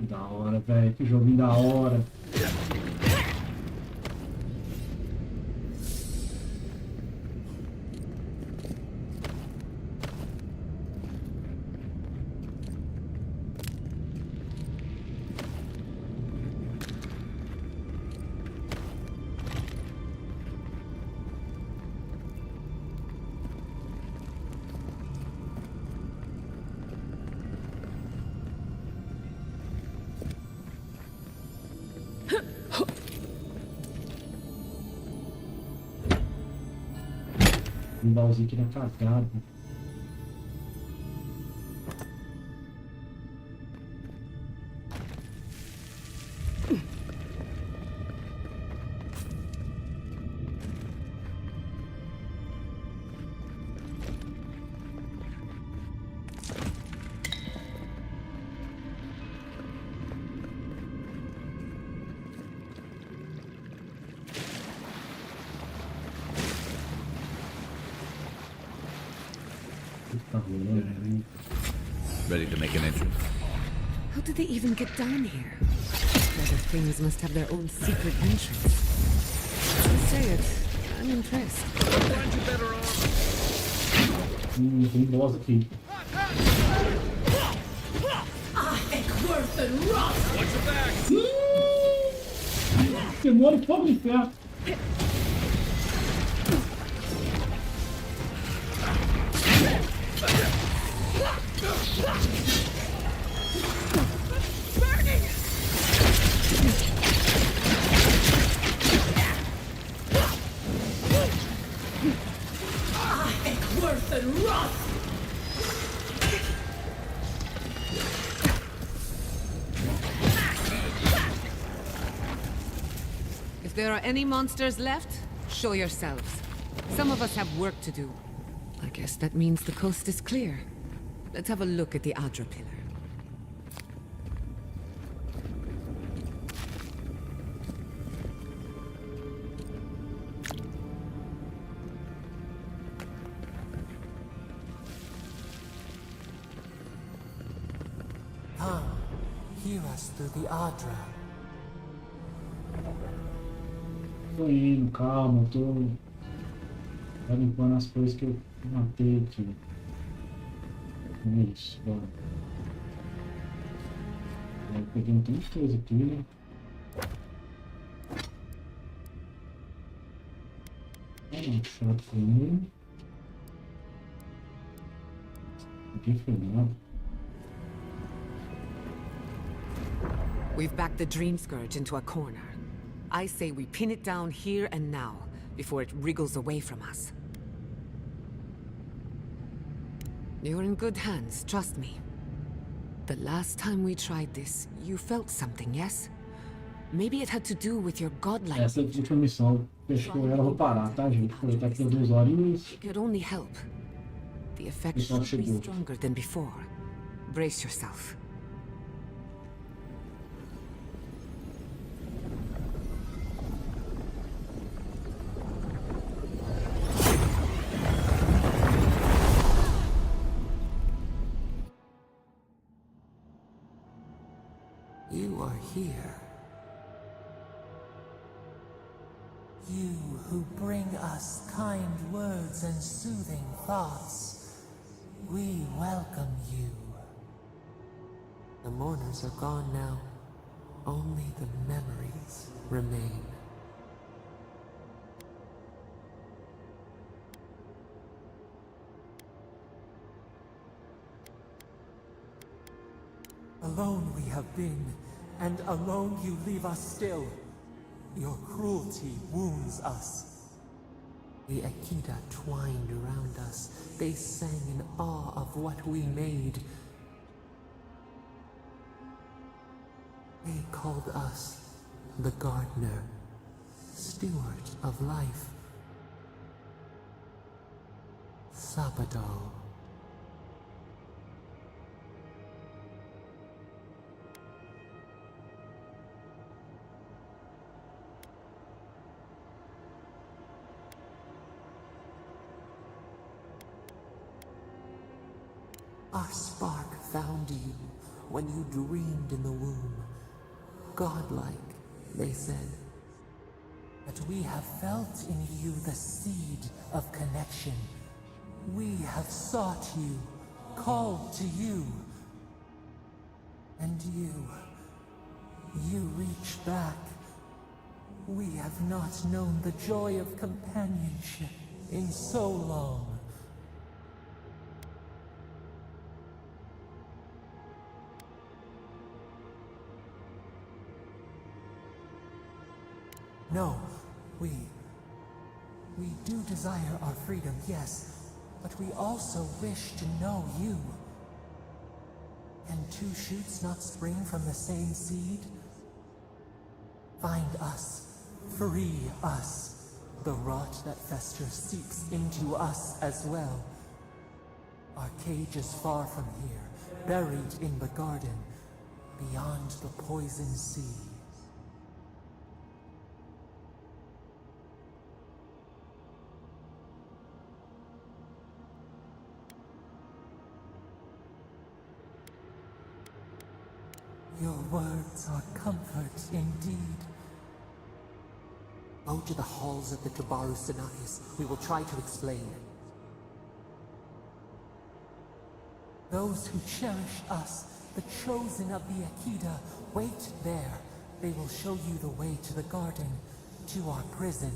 Da hora, velho. Que joguinho da hora. Um baúzinho aqui na cagada. Ready to make an entry? How did they even get down here? Other things must have their own secret entrance. Say it. I'm impressed. Find you better off. Tem boss aqui. Watch your back. Queimou no fogo do inferno. If there are any monsters left, show yourselves. Some of us have work to do. I guess that means the coast is clear. Let's have a look at the Adra pillar. Hear us through the Adra. Tô indo, calma, tô limpando as coisas que eu matei aqui. É isso, bora. Eu peguei um tanto de coisa aqui, né? Chato com ele. Aqui foi nada. We've backed the Dream Scourge into a corner. I say we pin it down here and now, before it wriggles away from us. You're in good hands, trust me. The last time we tried this, you felt something, yes? Maybe it had to do with your godlike. Essa última missão, fechou ela, vou parar, tá, gente? Vou aqui 2 horinhas. It could only help. The effect should be stronger than before. Brace yourself. You are here. You who bring us kind words and soothing thoughts. We welcome you. The mourners are gone now. Only the memories remain. Alone we have been, and alone you leave us still. Your cruelty wounds us. The Akita twined around us. They sang in awe of what we made. They called us the Gardener, Steward of Life. Sabado. Our spark found you when you dreamed in the womb. Godlike, they said. But we have felt in you the seed of connection. We have sought you, called to you. And you reach back. We have not known the joy of companionship in so long. No, we do desire our freedom, yes, but we also wish to know you. Can two shoots not spring from the same seed? Find us, free us. The rot that festers seeps into us as well. Our cage is far from here, buried in the garden, beyond the poison sea. Your words are comfort indeed. Go to the halls of the Tabaru Sanakis. We will try to explain. Those who cherish us, the chosen of the Akita, wait there. They will show you the way to the garden, to our prison.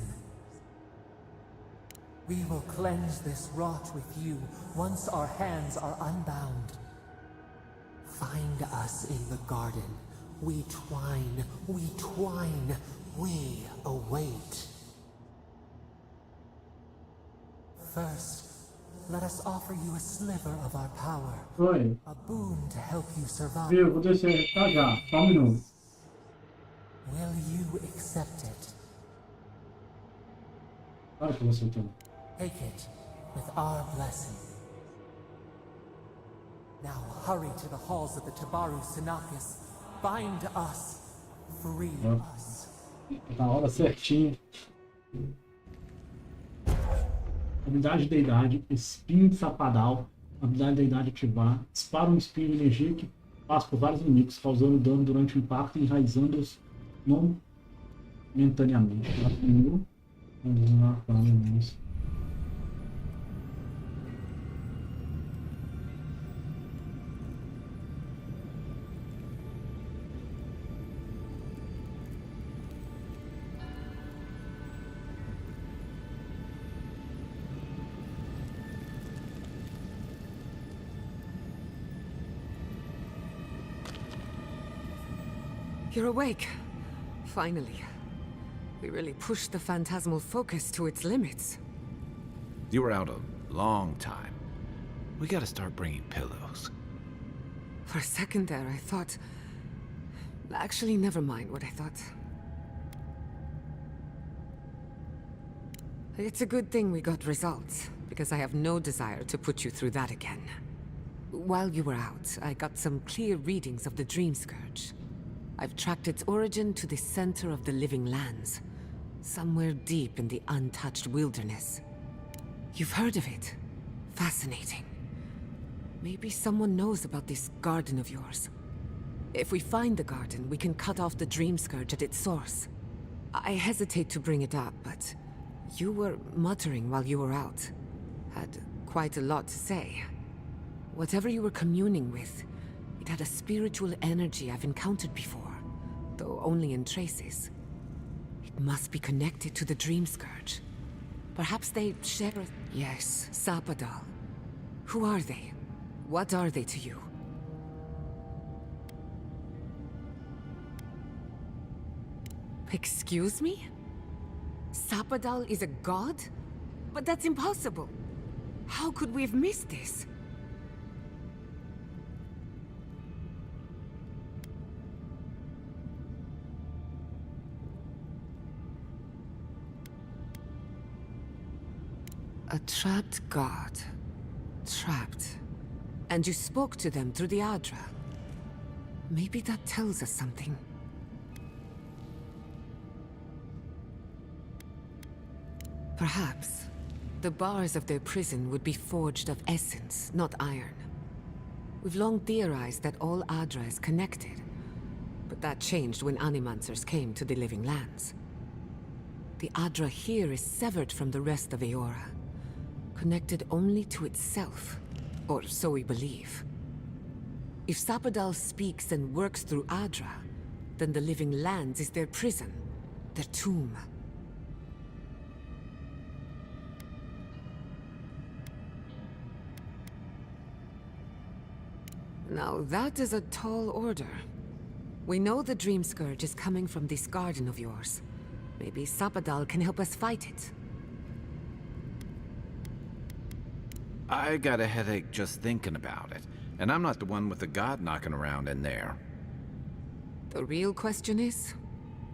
We will cleanse this rot with you once our hands are unbound. Find us in the garden. We twine, we await. First, let us offer you a sliver of our power. Oi. A boon to help you survive. Viu, vou descer. Tá já. Só minuto. Will you accept it? Claro que eu vou aceitar. Take it with our blessing. Now hurry to the halls of the Tabaru Sanakis. Bind us. Free us. Na hora certinho. Habilidade de deidade, espinho de sapadal. Habilidade de deidade ativar. Dispara um espinho de energia que passa por vários inimigos, causando dano durante o impacto e enraizando-os momentaneamente. Vamos lá, vamos. You're awake. Finally. We really pushed the phantasmal focus to its limits. You were out a long time. We gotta start bringing pillows. For a second there, I thought... Actually, never mind what I thought. It's a good thing we got results, because I have no desire to put you through that again. While you were out, I got some clear readings of the Dream Scourge. I've tracked its origin to the center of the living lands, somewhere deep in the untouched wilderness. You've heard of it? Fascinating. Maybe someone knows about this garden of yours. If we find the garden, we can cut off the Dream Scourge at its source. I hesitate to bring it up, but you were muttering while you were out. Had quite a lot to say. Whatever you were communing with, it had a spiritual energy I've encountered before, though only in traces. It must be connected to the Dream Scourge. Perhaps they share a... Yes, Sapadal. Who are they? What are they to you? Excuse me? Sapadal is a god? But that's impossible. How could we have missed this? A trapped god. Trapped. And you spoke to them through the Adra. Maybe that tells us something. Perhaps the bars of their prison would be forged of essence, not iron. We've long theorized that all Adra is connected, but that changed when Animancers came to the Living Lands. The Adra here is severed from the rest of Eora, connected only to itself, or so we believe. If Sapadal speaks and works through Adra, then the Living Lands is their prison, their tomb. Now that is a tall order. We know the Dream Scourge is coming from this garden of yours. Maybe Sapadal can help us fight it. I got a headache just thinking about it. And I'm not the one with the god knocking around in there. The real question is,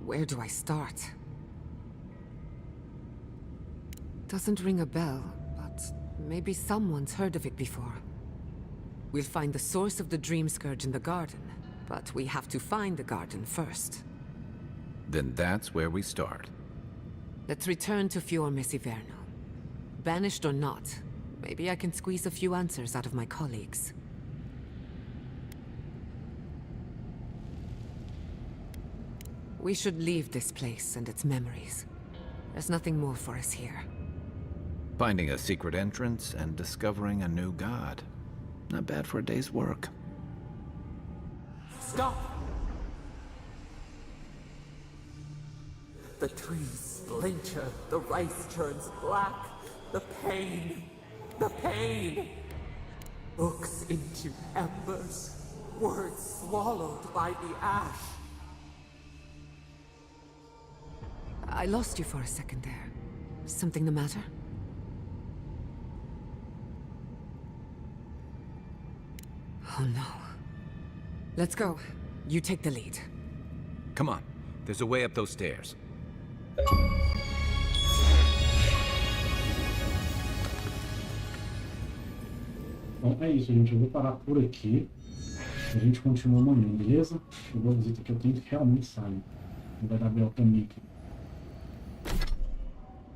where do I start? Doesn't ring a bell, but maybe someone's heard of it before. We'll find the source of the Dream Scourge in the garden, but we have to find the garden first. Then that's where we start. Let's return to Fior Mesiverno. Banished or not, maybe I can squeeze a few answers out of my colleagues. We should leave this place and its memories. There's nothing more for us here. Finding a secret entrance and discovering a new god. Not bad for a day's work. Stop! The trees splinter, the rice turns black. The pain! The pain! Books into embers, words swallowed by the ash. I lost you for a second there. Something the matter? Oh no. Let's go. You take the lead. Come on. There's a way up those stairs. Bom, é isso, gente. Eu vou parar por aqui. A gente continua amanhã, beleza? Chegou a visita que eu tenho que realmente sair. Não vai dar bel pra mim aqui.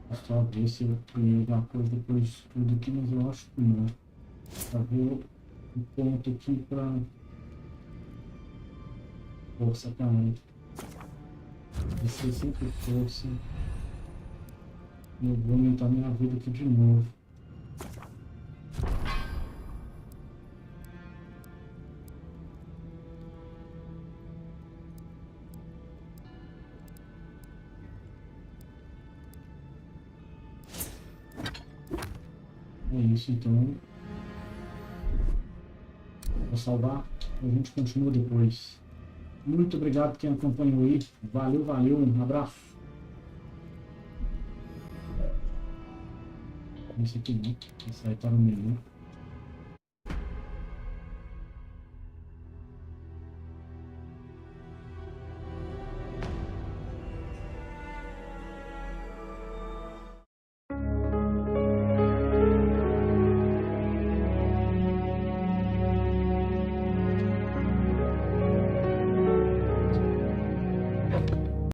Vou só ver se eu ganhei alguma coisa depois de tudo aqui, mas eu acho que não. Pra ver o ponto aqui pra... Força, caralho. Vai ser sempre força. Eu vou aumentar minha vida aqui de novo. É isso, então. Vou salvar. A gente continua depois. Muito obrigado quem acompanhou aí. Valeu, valeu. Um abraço. Esse aqui não. Esse aí tá no menu.